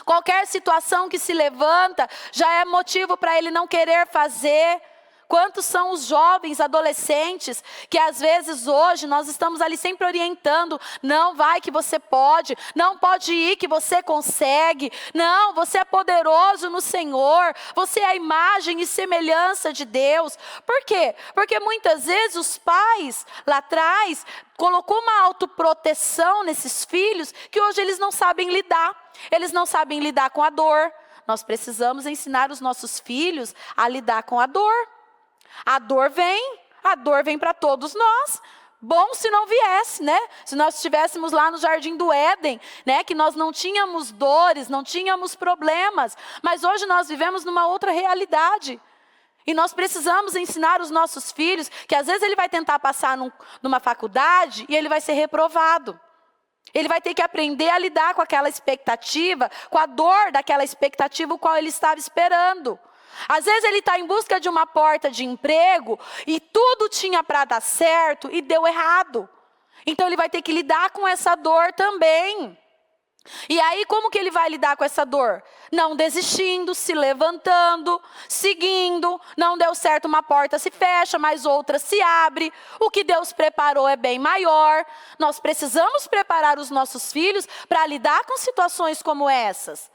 Speaker 1: Qualquer situação que se levanta já é motivo para ele não querer fazer. Quantos são os jovens, adolescentes, que às vezes hoje nós estamos ali sempre orientando, não vai que você pode, não pode ir que você consegue, não, você é poderoso no Senhor, você é a imagem e semelhança de Deus. Por quê? Porque muitas vezes os pais lá atrás colocou uma autoproteção nesses filhos, que hoje eles não sabem lidar com a dor. Nós precisamos ensinar os nossos filhos a lidar com a dor. A dor vem para todos nós. Bom se não viesse, né? Se nós estivéssemos lá no Jardim do Éden, né? Que nós não tínhamos dores, não tínhamos problemas. Mas hoje nós vivemos numa outra realidade. E nós precisamos ensinar os nossos filhos que às vezes ele vai tentar passar numa faculdade e ele vai ser reprovado. Ele vai ter que aprender a lidar com aquela expectativa, com a dor daquela expectativa o qual ele estava esperando. Às vezes ele está em busca de uma porta de emprego e tudo tinha para dar certo e deu errado. Então ele vai ter que lidar com essa dor também. E aí como que ele vai lidar com essa dor? Não desistindo, se levantando, seguindo. Não deu certo, uma porta se fecha, mas outra se abre. O que Deus preparou é bem maior. Nós precisamos preparar os nossos filhos para lidar com situações como essas.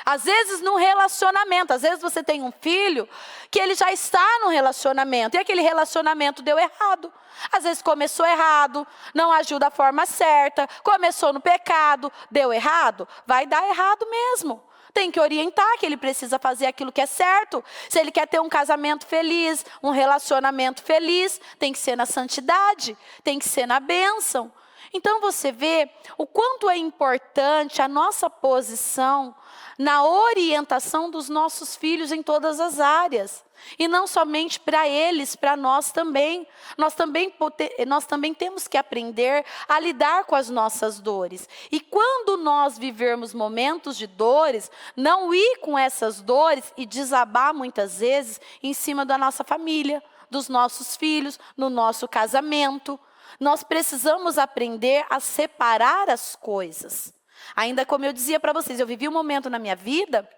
Speaker 1: Às vezes num relacionamento, às vezes você tem um filho que ele já está num relacionamento e aquele relacionamento deu errado. Às vezes começou errado, não agiu da forma certa, começou no pecado, deu errado, vai dar errado mesmo. Tem que orientar que ele precisa fazer aquilo que é certo. Se ele quer ter um casamento feliz, um relacionamento feliz, tem que ser na santidade, tem que ser na bênção. Então você vê o quanto é importante a nossa posição na orientação dos nossos filhos em todas as áreas. E não somente para eles, para nós também. Nós também temos que aprender a lidar com as nossas dores. E quando nós vivermos momentos de dores, não ir com essas dores e desabar muitas vezes em cima da nossa família, dos nossos filhos, no nosso casamento. Nós precisamos aprender a separar as coisas. Ainda como eu dizia para vocês, eu vivi um momento na minha vida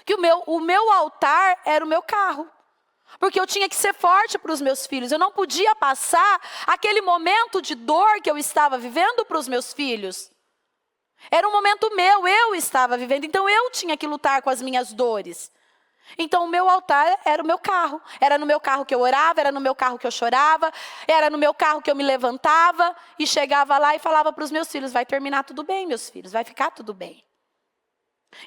Speaker 1: que o meu altar era o meu carro. Porque eu tinha que ser forte para os meus filhos. Eu não podia passar aquele momento de dor que eu estava vivendo para os meus filhos. Era um momento meu, eu estava vivendo. Então eu tinha que lutar com as minhas dores. Então o meu altar era o meu carro. Era no meu carro que eu orava, era no meu carro que eu chorava, era no meu carro que eu me levantava e chegava lá e falava para os meus filhos, vai terminar tudo bem, meus filhos, vai ficar tudo bem.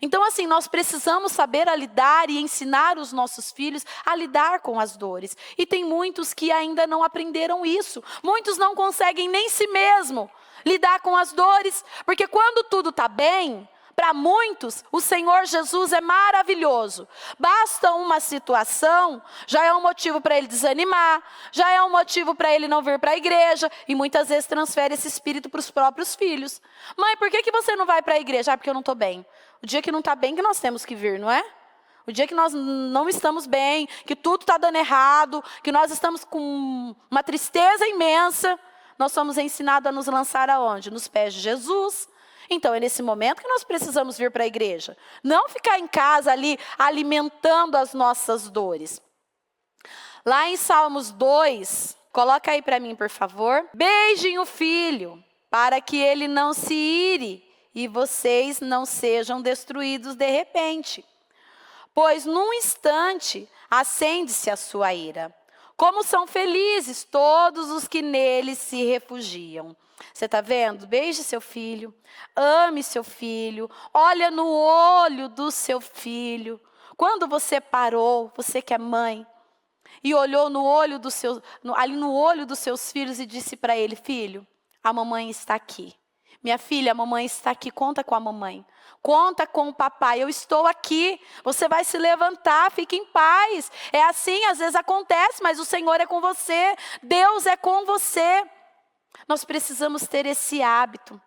Speaker 1: Então assim, nós precisamos saber a lidar e ensinar os nossos filhos a lidar com as dores. E tem muitos que ainda não aprenderam isso. Muitos não conseguem nem si mesmo lidar com as dores, porque quando tudo está bem, para muitos, o Senhor Jesus é maravilhoso. Basta uma situação, já é um motivo para ele desanimar, já é um motivo para ele não vir para a igreja, e muitas vezes transfere esse espírito para os próprios filhos. Mãe, por que você não vai para a igreja? Ah, porque eu não estou bem. O dia que não está bem que nós temos que vir, não é? O dia que nós não estamos bem, que tudo está dando errado, que nós estamos com uma tristeza imensa, nós somos ensinados a nos lançar aonde? Nos pés de Jesus. Então, é nesse momento que nós precisamos vir para a igreja. Não ficar em casa ali alimentando as nossas dores. Lá em Salmos 2, Coloca aí para mim, por favor. Beijem o filho, para que ele não se ire e vocês não sejam destruídos de repente. Pois num instante acende-se a sua ira. Como são felizes todos os que nele se refugiam. Você está vendo? Beije seu filho, ame seu filho, olha no olho do seu filho. Quando você parou, você que é mãe, e olhou no olho ali no olho dos seus filhos e disse para ele: filho, a mamãe está aqui. Minha filha, a mamãe está aqui, conta com a mamãe. Conta com o papai, eu estou aqui. Você vai se levantar, fique em paz. É assim, às vezes acontece, mas o Senhor é com você. Deus é com você. Nós precisamos ter esse hábito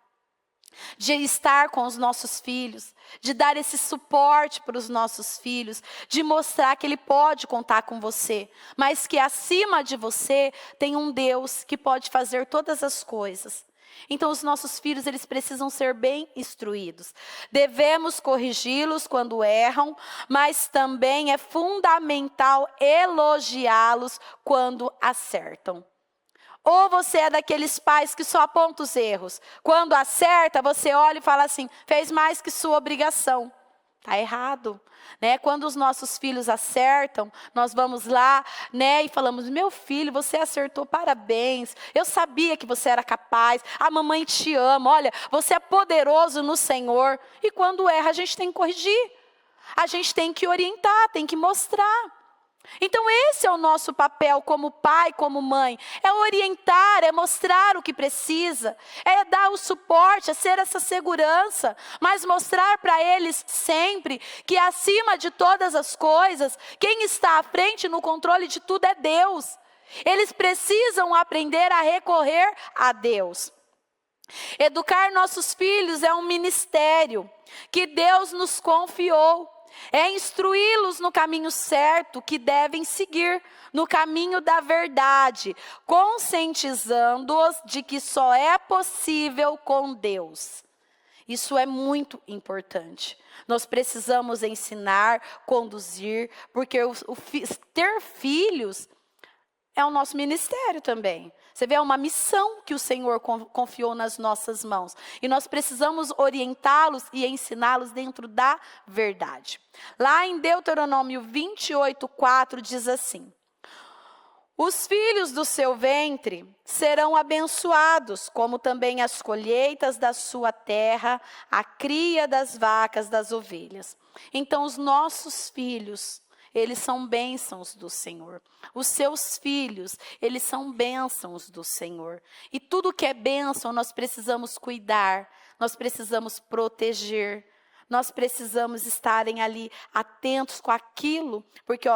Speaker 1: de estar com os nossos filhos, de dar esse suporte para os nossos filhos, de mostrar que Ele pode contar com você, mas que acima de você tem um Deus que pode fazer todas as coisas. Então os nossos filhos, eles precisam ser bem instruídos. Devemos corrigi-los quando erram, mas também é fundamental elogiá-los quando acertam. Ou você é daqueles pais que só apontam os erros. Quando acerta, você olha e fala assim: fez mais que sua obrigação. Está errado. Né? Quando os nossos filhos acertam, nós vamos lá, né, e falamos: meu filho, você acertou, parabéns. Eu sabia que você era capaz. A mamãe te ama. Olha, você é poderoso no Senhor. E quando erra, a gente tem que corrigir. A gente tem que orientar, tem que mostrar. Então esse é o nosso papel como pai, como mãe, é orientar, é mostrar o que precisa, é dar o suporte, é ser essa segurança, mas mostrar para eles sempre que acima de todas as coisas, quem está à frente no controle de tudo é Deus. Eles precisam aprender a recorrer a Deus. Educar nossos filhos é um ministério que Deus nos confiou. É instruí-los no caminho certo que devem seguir, no caminho da verdade, conscientizando-os de que só é possível com Deus. Isso é muito importante. Nós precisamos ensinar, conduzir, porque ter filhos é o nosso ministério também. Você vê, é uma missão que o Senhor confiou nas nossas mãos. E nós precisamos orientá-los e ensiná-los dentro da verdade. Lá em Deuteronômio 28:4 diz assim: os filhos do seu ventre serão abençoados, como também as colheitas da sua terra, a cria das vacas, das ovelhas. Então os nossos filhos, eles são bênçãos do Senhor. Os seus filhos, eles são bênçãos do Senhor. E tudo que é bênção, nós precisamos cuidar, nós precisamos proteger, nós precisamos estarem ali atentos com aquilo, porque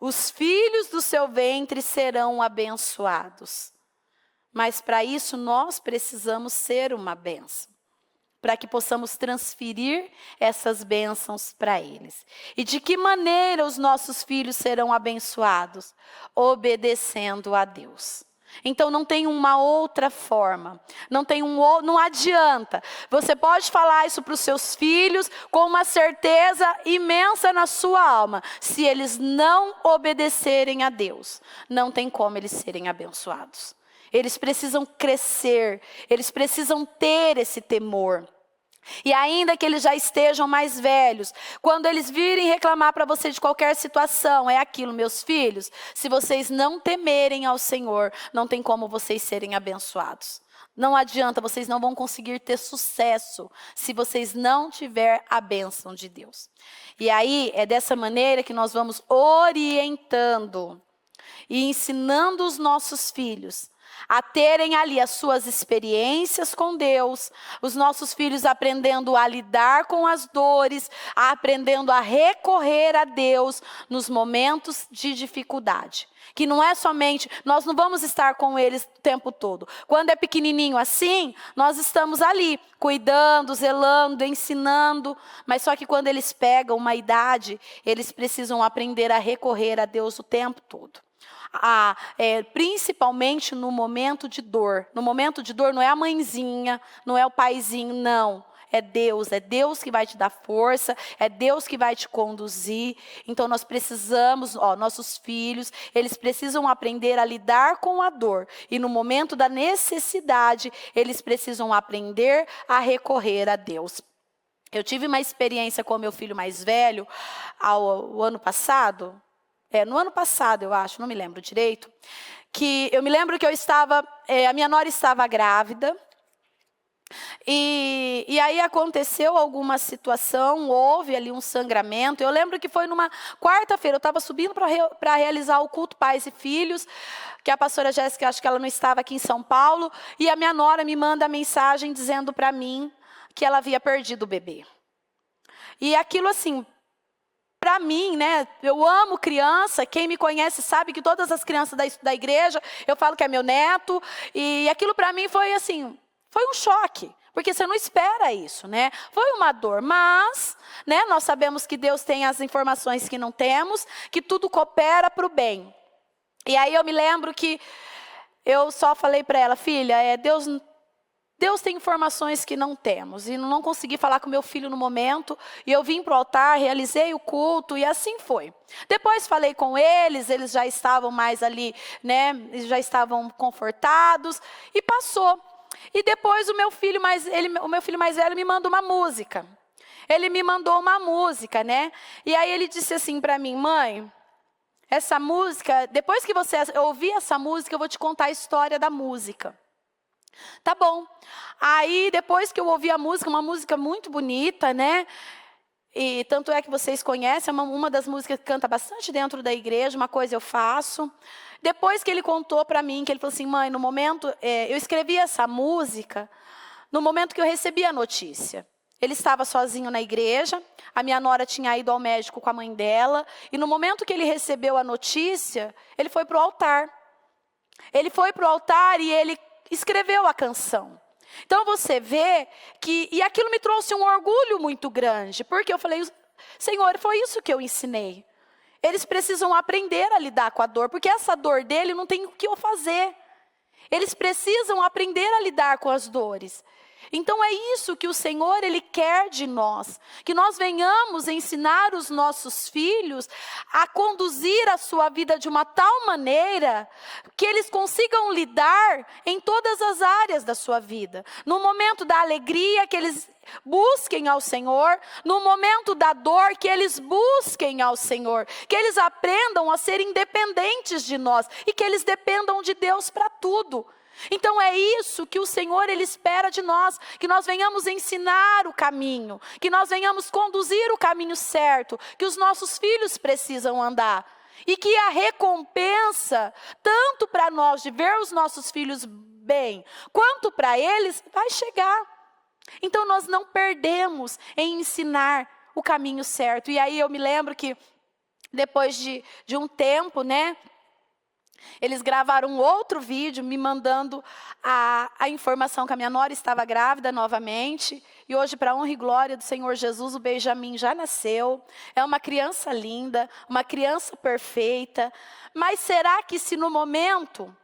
Speaker 1: os filhos do seu ventre serão abençoados. Mas para isso nós precisamos ser uma bênção, para que possamos transferir essas bênçãos para eles. E de que maneira os nossos filhos serão abençoados? Obedecendo a Deus. Então não tem uma outra forma, não adianta. Você pode falar isso para os seus filhos com uma certeza imensa na sua alma. Se eles não obedecerem a Deus, não tem como eles serem abençoados. Eles precisam crescer, eles precisam ter esse temor. E ainda que eles já estejam mais velhos, quando eles virem reclamar para você de qualquer situação, é aquilo: meus filhos, se vocês não temerem ao Senhor, não tem como vocês serem abençoados. Não adianta, vocês não vão conseguir ter sucesso se vocês não tiverem a bênção de Deus. E aí é dessa maneira que nós vamos orientando e ensinando os nossos filhos a terem ali as suas experiências com Deus, os nossos filhos aprendendo a lidar com as dores, aprendendo a recorrer a Deus nos momentos de dificuldade. Que não é somente, nós não vamos estar com eles o tempo todo. Quando é pequenininho assim, nós estamos ali, cuidando, zelando, ensinando. Mas só que quando eles pegam uma idade, eles precisam aprender a recorrer a Deus o tempo todo. Principalmente no momento de dor. No momento de dor não é a mãezinha, não é o paizinho, não. é Deus que vai te dar força, é Deus que vai te conduzir. Então nós precisamos, nossos filhos, eles precisam aprender a lidar com a dor. E no momento da necessidade, eles precisam aprender a recorrer a Deus. Eu tive uma experiência com o meu filho mais velho o ano passado. No ano passado, eu acho, não me lembro direito. Que eu me lembro que a minha nora estava grávida. E aí aconteceu alguma situação, houve ali um sangramento. Eu lembro que foi numa quarta-feira, eu estava subindo para realizar o culto Pais e Filhos, que a pastora Jéssica, acho que ela não estava aqui em São Paulo, e a minha nora me manda mensagem dizendo para mim que ela havia perdido o bebê. E aquilo assim, para mim, né, eu amo criança, quem me conhece sabe que todas as crianças da igreja, eu falo que é meu neto, e aquilo para mim foi assim, foi um choque, porque você não espera isso, né? Foi uma dor, mas, né, nós sabemos que Deus tem as informações que não temos, que tudo coopera para o bem. E aí eu me lembro que eu só falei para ela, filha, Deus tem informações que não temos. E não consegui falar com meu filho no momento. E eu vim para o altar, realizei o culto e assim foi. Depois falei com eles já estavam mais ali, né? Já estavam confortados. E passou. E depois o meu filho mais velho me mandou uma música. Ele me mandou uma música, né? E aí ele disse assim para mim, mãe, essa música, depois que você ouvir essa música, eu vou te contar a história da música. Tá bom. Aí, depois que eu ouvi a música, uma música muito bonita, né? E tanto é que vocês conhecem, uma das músicas que canta bastante dentro da igreja, Uma Coisa Eu Faço. Depois que ele contou para mim, que ele falou assim, mãe, no momento, eu escrevi essa música, no momento que eu recebi a notícia. Ele estava sozinho na igreja, a minha nora tinha ido ao médico com a mãe dela, e no momento que ele recebeu a notícia, ele foi para o altar. Ele foi para o altar e ele escreveu a canção. Então você vê que, e aquilo me trouxe um orgulho muito grande, porque eu falei, Senhor, foi isso que eu ensinei. Eles precisam aprender a lidar com a dor, porque essa dor dele não tem o que eu fazer. Eles precisam aprender a lidar com as dores. Então é isso que o Senhor, Ele quer de nós. Que nós venhamos ensinar os nossos filhos a conduzir a sua vida de uma tal maneira que eles consigam lidar em todas as áreas da sua vida. No momento da alegria, que eles busquem ao Senhor. No momento da dor, que eles busquem ao Senhor. Que eles aprendam a ser independentes de nós e que eles dependam de Deus para tudo. Então é isso que o Senhor, Ele espera de nós, que nós venhamos ensinar o caminho, que nós venhamos conduzir o caminho certo, que os nossos filhos precisam andar. E que a recompensa, tanto para nós de ver os nossos filhos bem, quanto para eles, vai chegar. Então nós não perdemos em ensinar o caminho certo. E aí eu me lembro que depois de um tempo, né? Eles gravaram um outro vídeo me mandando a informação que a minha nora estava grávida novamente. E hoje, para a honra e glória do Senhor Jesus, o Benjamin já nasceu. É uma criança linda, uma criança perfeita. Mas será que se no momento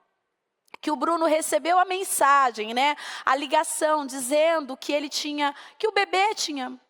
Speaker 1: que o Bruno recebeu a mensagem, né, a ligação dizendo que que o bebê tinha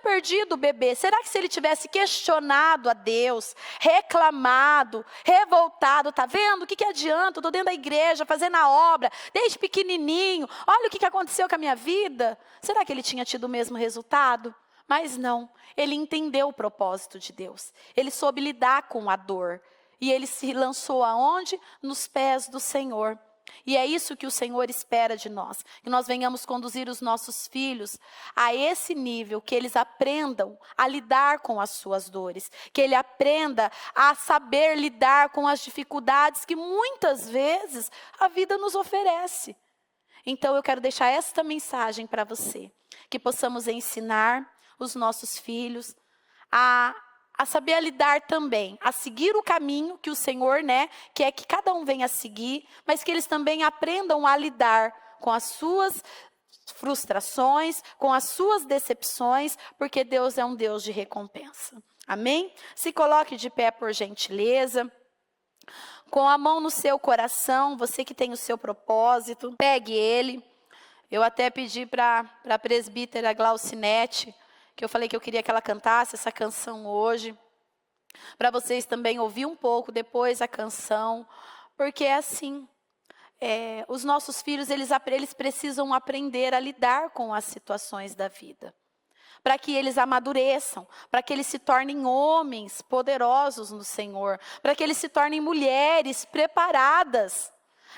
Speaker 1: perdido o bebê. Será que se ele tivesse questionado a Deus, reclamado, revoltado, tá vendo? O que adianta? Eu estou dentro da igreja, fazendo a obra, desde pequenininho. Olha o que aconteceu com a minha vida. Será que ele tinha tido o mesmo resultado? Mas não. Ele entendeu o propósito de Deus. Ele soube lidar com a dor. E ele se lançou aonde? Nos pés do Senhor. E é isso que o Senhor espera de nós, que nós venhamos conduzir os nossos filhos a esse nível, que eles aprendam a lidar com as suas dores, que ele aprenda a saber lidar com as dificuldades que muitas vezes a vida nos oferece. Então eu quero deixar esta mensagem para você, que possamos ensinar os nossos filhos a saber lidar também, a seguir o caminho que o Senhor, né, quer que cada um venha a seguir, mas que eles também aprendam a lidar com as suas frustrações, com as suas decepções, porque Deus é um Deus de recompensa. Amém? Se coloque de pé por gentileza. Com a mão no seu coração, você que tem o seu propósito, pegue ele. Eu até pedi para a presbítera Glaucinete, que eu falei que eu queria que ela cantasse essa canção hoje, para vocês também ouvir um pouco depois a canção, porque é assim, os nossos filhos, eles precisam aprender a lidar com as situações da vida, para que eles amadureçam, para que eles se tornem homens poderosos no Senhor, para que eles se tornem mulheres preparadas,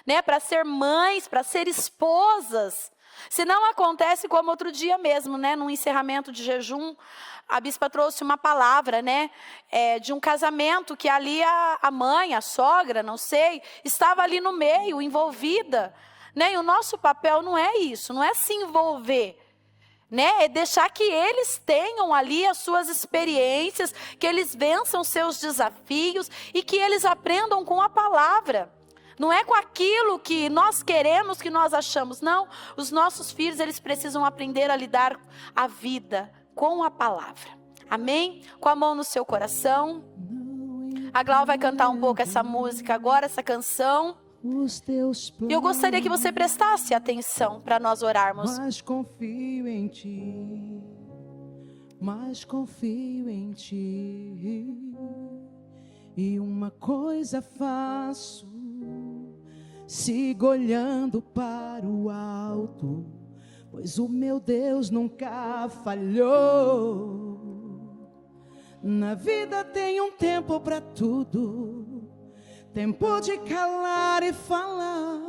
Speaker 1: né, para ser mães, para ser esposas. Se não acontece como outro dia mesmo, né, num encerramento de jejum, a bispa trouxe uma palavra, né, de um casamento que ali a mãe, a sogra, não sei, estava ali no meio, envolvida, né, e o nosso papel não é isso, não é se envolver, né, é deixar que eles tenham ali as suas experiências, que eles vençam seus desafios e que eles aprendam com a palavra. Não é com aquilo que nós queremos, que nós achamos. Não, os nossos filhos, eles precisam aprender a lidar a vida com a palavra. Amém? Com a mão no seu coração. A Glau vai cantar um pouco essa música agora, essa canção. E eu gostaria que você prestasse atenção para nós orarmos.
Speaker 2: Mas confio em ti, mas confio em ti. E uma coisa faço, sigo olhando para o alto, pois o meu Deus nunca falhou. Na vida tem um tempo para tudo, tempo de calar e falar,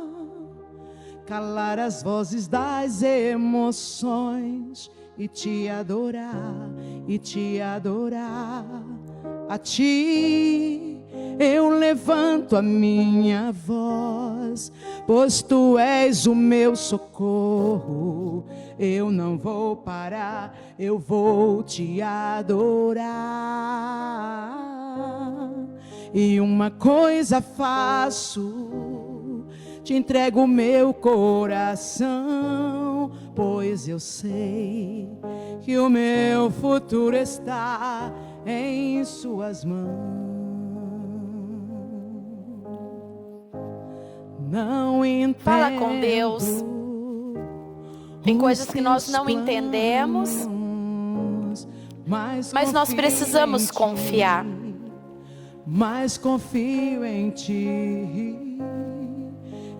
Speaker 2: calar as vozes das emoções e te adorar, e te adorar. A ti eu levanto a minha voz, pois tu és o meu socorro. Eu não vou parar, eu vou te adorar. E uma coisa faço, te entrego o meu coração, pois eu sei que o meu futuro está em suas mãos. Não entendo.
Speaker 1: Fala com Deus. Tem coisas que nós não entendemos, mas nós precisamos confiar.
Speaker 2: Mas confio em ti.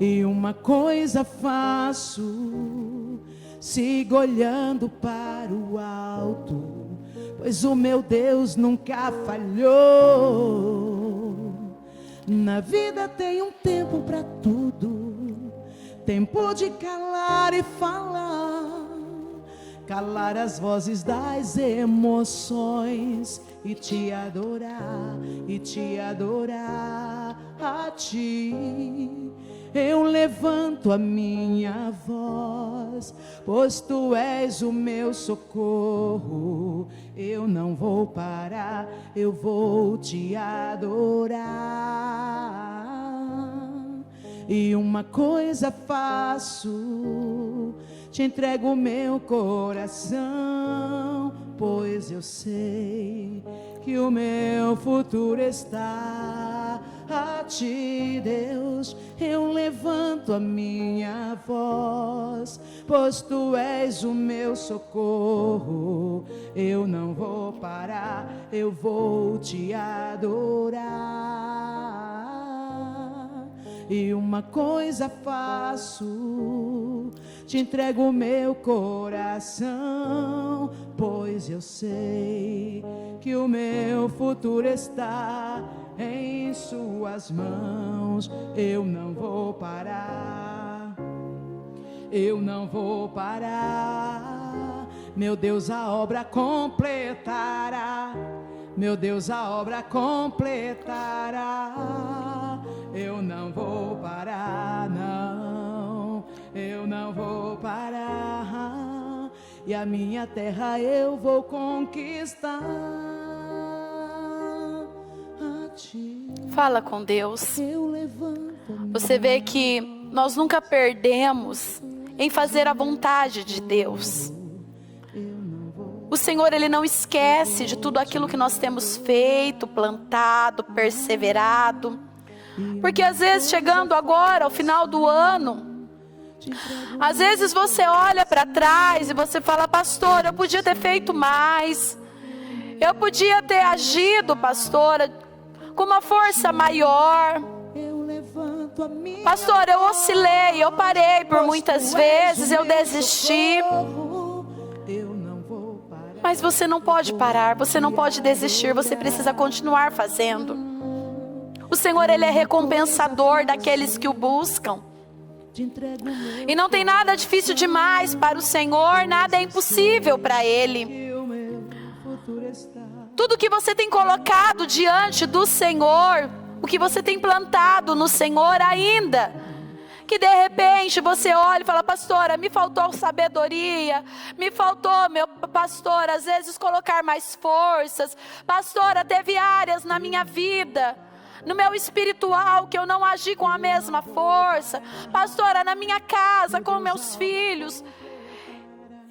Speaker 2: E uma coisa faço, sigo olhando para o alto, pois o meu Deus nunca falhou. Na vida tem um tempo para tudo, tempo de calar e falar, calar as vozes das emoções e te adorar, e te adorar. A ti eu levanto a minha voz, pois tu és o meu socorro. Eu não vou parar, eu vou te adorar. E uma coisa faço, te entrego o meu coração, pois eu sei que o meu futuro está a ti, Deus. Eu levanto a minha voz, pois tu és o meu socorro. Eu não vou parar, eu vou te adorar. E uma coisa faço, te entrego o meu coração, pois eu sei que o meu futuro está em suas mãos. Eu não vou parar, eu não vou parar. Meu Deus, a obra completará. Meu Deus, a obra completará. Eu não vou parar, não, eu não vou parar. E a minha terra eu vou conquistar. A ti
Speaker 1: Fala com Deus.
Speaker 2: eu levanto.
Speaker 1: Você vê que nós nunca perdemos em fazer a vontade de Deus. O Senhor, Ele não esquece de tudo aquilo que nós temos feito, plantado, perseverado. Porque às vezes, chegando agora, ao final do ano, Às vezes você olha para trás e você fala: pastora, eu podia ter feito mais. Eu podia ter agido, pastora, com uma força maior. Pastora, eu oscilei, eu parei por muitas vezes, eu desisti. Mas você não pode parar, você não pode desistir, você precisa continuar fazendo. O Senhor, Ele é recompensador daqueles que o buscam. E não tem nada difícil demais para o Senhor, nada é impossível para Ele. Tudo que você tem colocado diante do Senhor, o que você tem plantado no Senhor ainda, que de repente você olha e fala: pastora, me faltou sabedoria, me faltou, meu pastor, às vezes colocar mais forças. Pastora, teve áreas na minha vida, no meu espiritual, que eu não agi com a mesma força. Pastora, na minha casa, com meus filhos,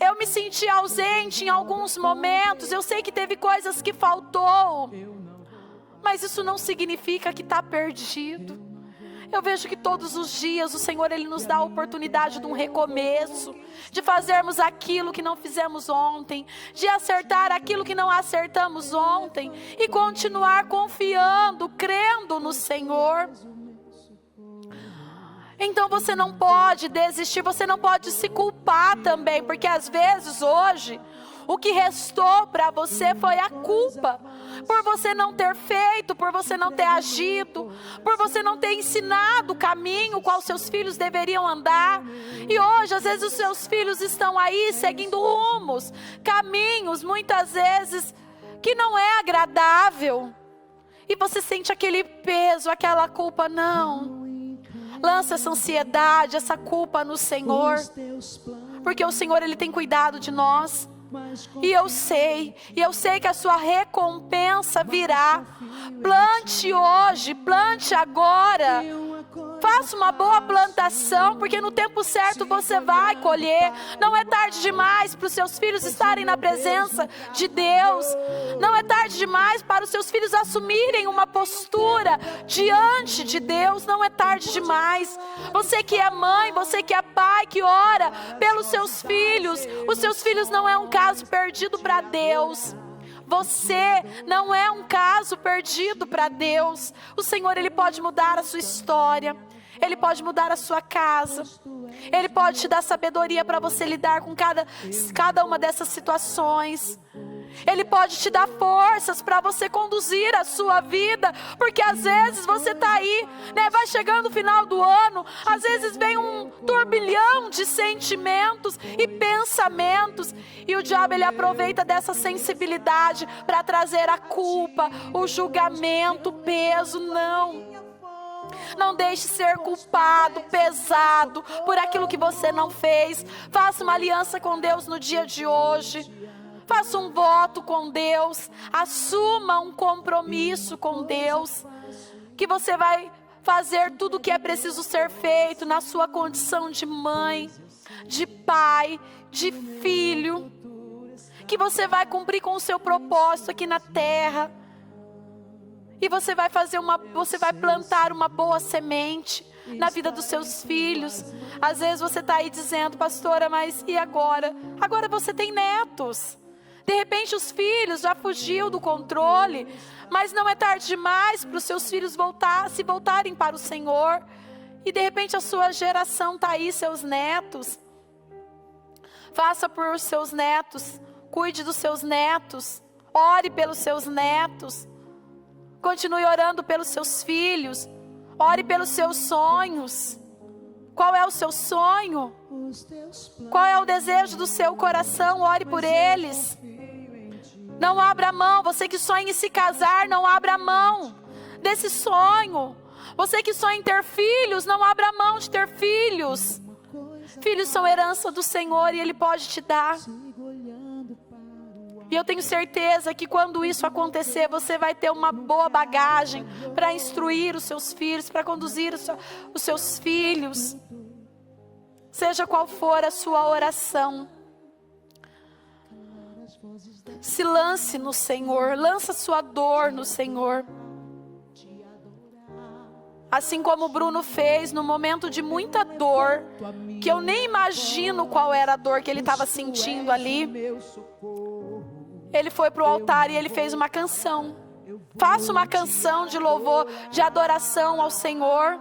Speaker 1: eu me senti ausente em alguns momentos. Eu sei que teve coisas que faltou, mas isso não significa que está perdido. Eu vejo que todos os dias o Senhor, Ele nos dá a oportunidade de um recomeço, de fazermos aquilo que não fizemos ontem, de acertar aquilo que não acertamos ontem e continuar confiando, crendo no Senhor. Então você não pode desistir, você não pode se culpar também, porque às vezes hoje o que restou para você foi a culpa, por você não ter feito, por você não ter agido, por você não ter ensinado o caminho qual seus filhos deveriam andar. E hoje às vezes os seus filhos estão aí seguindo rumos, caminhos muitas vezes que não é agradável, e você sente aquele peso, aquela culpa. Não, lança essa ansiedade, essa culpa no Senhor, porque o Senhor, Ele tem cuidado de nós. E eu sei que a sua recompensa virá. Plante hoje, plante agora. Faça uma boa plantação, porque no tempo certo você vai colher. Não é tarde demais para os seus filhos estarem na presença de Deus. Não é tarde demais para os seus filhos assumirem uma postura diante de Deus. Não é tarde demais. Você que é mãe, você que é pai, que ora pelos seus filhos, os seus filhos não é um caso perdido para Deus. Você não é um caso perdido para Deus. O Senhor, Ele pode mudar a sua história. Ele pode mudar a sua casa. Ele pode te dar sabedoria para você lidar com cada uma dessas situações. Ele pode te dar forças para você conduzir a sua vida, porque às vezes você está aí, né? Vai chegando o final do ano, às vezes vem um turbilhão de sentimentos e pensamentos, e o diabo, ele aproveita dessa sensibilidade para trazer a culpa, o julgamento, o peso. Não deixe ser culpado, pesado por aquilo que você não fez. Faça uma aliança com Deus no dia de hoje. Faça um voto com Deus. Assuma um compromisso com Deus, que você vai fazer tudo o que é preciso ser feito na sua condição de mãe, de pai, de filho. Que você vai cumprir com o seu propósito aqui na terra. E você vai plantar uma boa semente na vida dos seus filhos. Às vezes você está aí dizendo: pastora, mas e agora? Agora você tem netos. De repente os filhos já fugiu do controle, mas não é tarde demais para os seus filhos se voltarem para o Senhor. E de repente a sua geração está aí, seus netos. Faça por seus netos, cuide dos seus netos, ore pelos seus netos. Continue orando pelos seus filhos. Ore pelos seus sonhos. Qual é o seu sonho? Qual é o desejo do seu coração? Ore por eles. Não abra mão. Você que sonha em se casar, não abra mão desse sonho. Você que sonha em ter filhos, não abra mão de ter filhos. Filhos são herança do Senhor e Ele pode te dar. E eu tenho certeza que quando isso acontecer, você vai ter uma boa bagagem para instruir os seus filhos, para conduzir os seus filhos. Seja qual for a sua oração, se lance no Senhor, lança sua dor no Senhor. Assim como o Bruno fez no momento de muita dor, que eu nem imagino qual era a dor que ele estava sentindo ali. Ele foi para o altar e ele fez uma canção. Faça uma canção de louvor, de adoração ao Senhor.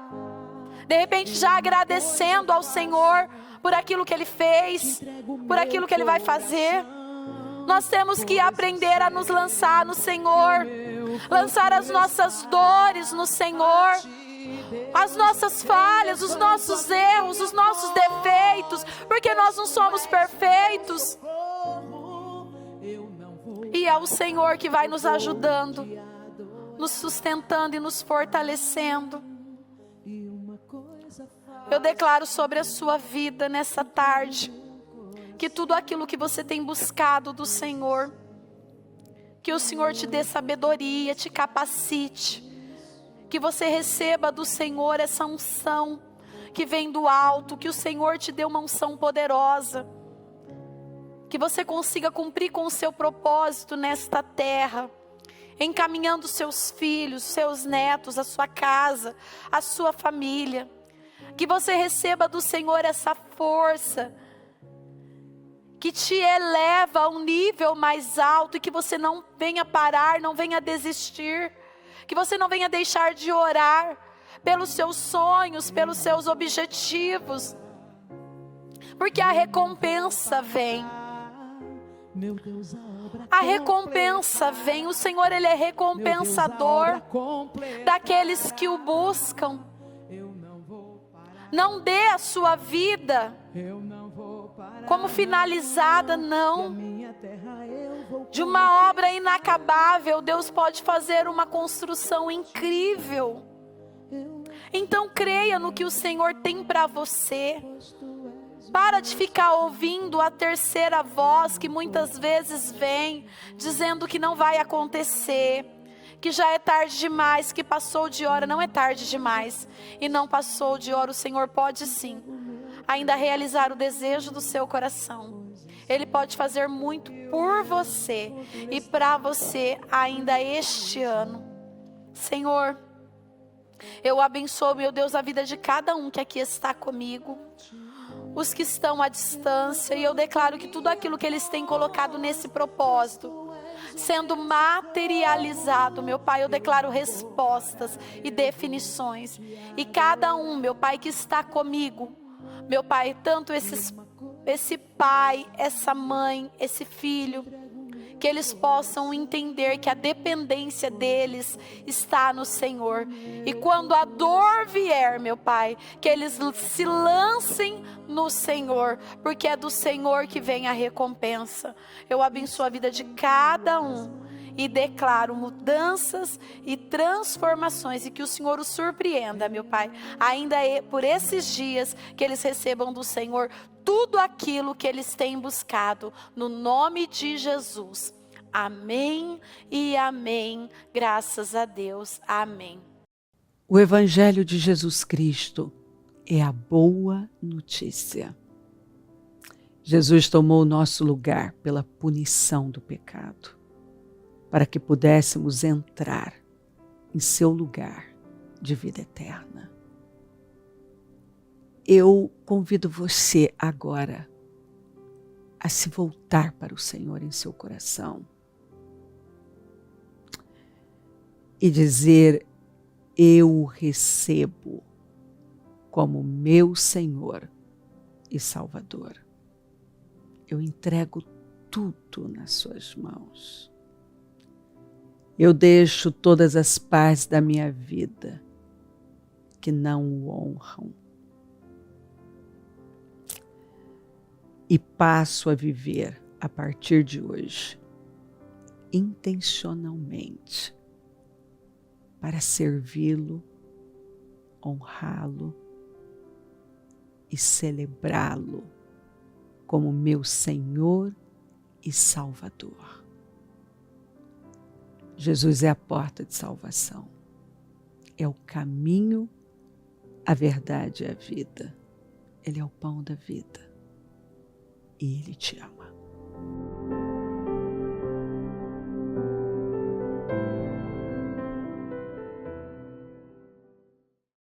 Speaker 1: De repente já agradecendo ao Senhor por aquilo que Ele fez, por aquilo que Ele vai fazer. Nós temos que aprender a nos lançar no Senhor, lançar as nossas dores no Senhor, as nossas falhas, os nossos erros, os nossos defeitos, porque nós não somos perfeitos. E é o Senhor que vai nos ajudando, nos sustentando e nos fortalecendo. Eu declaro sobre a sua vida nessa tarde, que tudo aquilo que você tem buscado do Senhor, que o Senhor te dê sabedoria, te capacite, que você receba do Senhor essa unção que vem do alto, que o Senhor te dê uma unção poderosa, que você consiga cumprir com o seu propósito nesta terra, encaminhando seus filhos, seus netos, a sua casa, a sua família. Que você receba do Senhor essa força que te eleva a um nível mais alto e que você não venha parar, não venha desistir, que você não venha deixar de orar pelos seus sonhos, pelos seus objetivos, porque a recompensa vem. A recompensa vem. O Senhor, Ele é recompensador daqueles que o buscam. Não dê a sua vida como finalizada, não. De uma obra inacabável, Deus pode fazer uma construção incrível. Então creia no que o Senhor tem para você. Para de ficar ouvindo a terceira voz que muitas vezes vem dizendo que não vai acontecer, que já é tarde demais, que passou de hora. Não é tarde demais e não passou de hora. O Senhor pode sim ainda realizar o desejo do seu coração. Ele pode fazer muito por você e para você ainda este ano. Senhor, eu abençoo, meu Deus, a vida de cada um que aqui está comigo, os que estão à distância, e eu declaro que tudo aquilo que eles têm colocado nesse propósito, sendo materializado, meu Pai, eu declaro respostas e definições. E cada um, meu Pai, que está comigo, meu Pai, tanto esse pai, essa mãe, esse filho, que eles possam entender que a dependência deles está no Senhor. E quando a dor vier, meu Pai, que eles se lancem no Senhor, porque é do Senhor que vem a recompensa. Eu abençoo a vida de cada um e declaro mudanças e transformações, e que o Senhor os surpreenda, meu Pai, ainda por esses dias, que eles recebam do Senhor tudo aquilo que eles têm buscado, no nome de Jesus. Amém e amém. Graças a Deus. Amém.
Speaker 3: O Evangelho de Jesus Cristo é a boa notícia. Jesus tomou o nosso lugar pela punição do pecado, para que pudéssemos entrar em seu lugar de vida eterna. Eu convido você agora a se voltar para o Senhor em seu coração e dizer: eu o recebo como meu Senhor e Salvador. Eu entrego tudo nas suas mãos. Eu deixo todas as partes da minha vida que não o honram e passo a viver a partir de hoje intencionalmente para servi-lo, honrá-lo e celebrá-lo como meu Senhor e Salvador. Jesus é a porta de salvação, é o caminho, a verdade e a vida. Ele é o pão da vida e Ele te ama.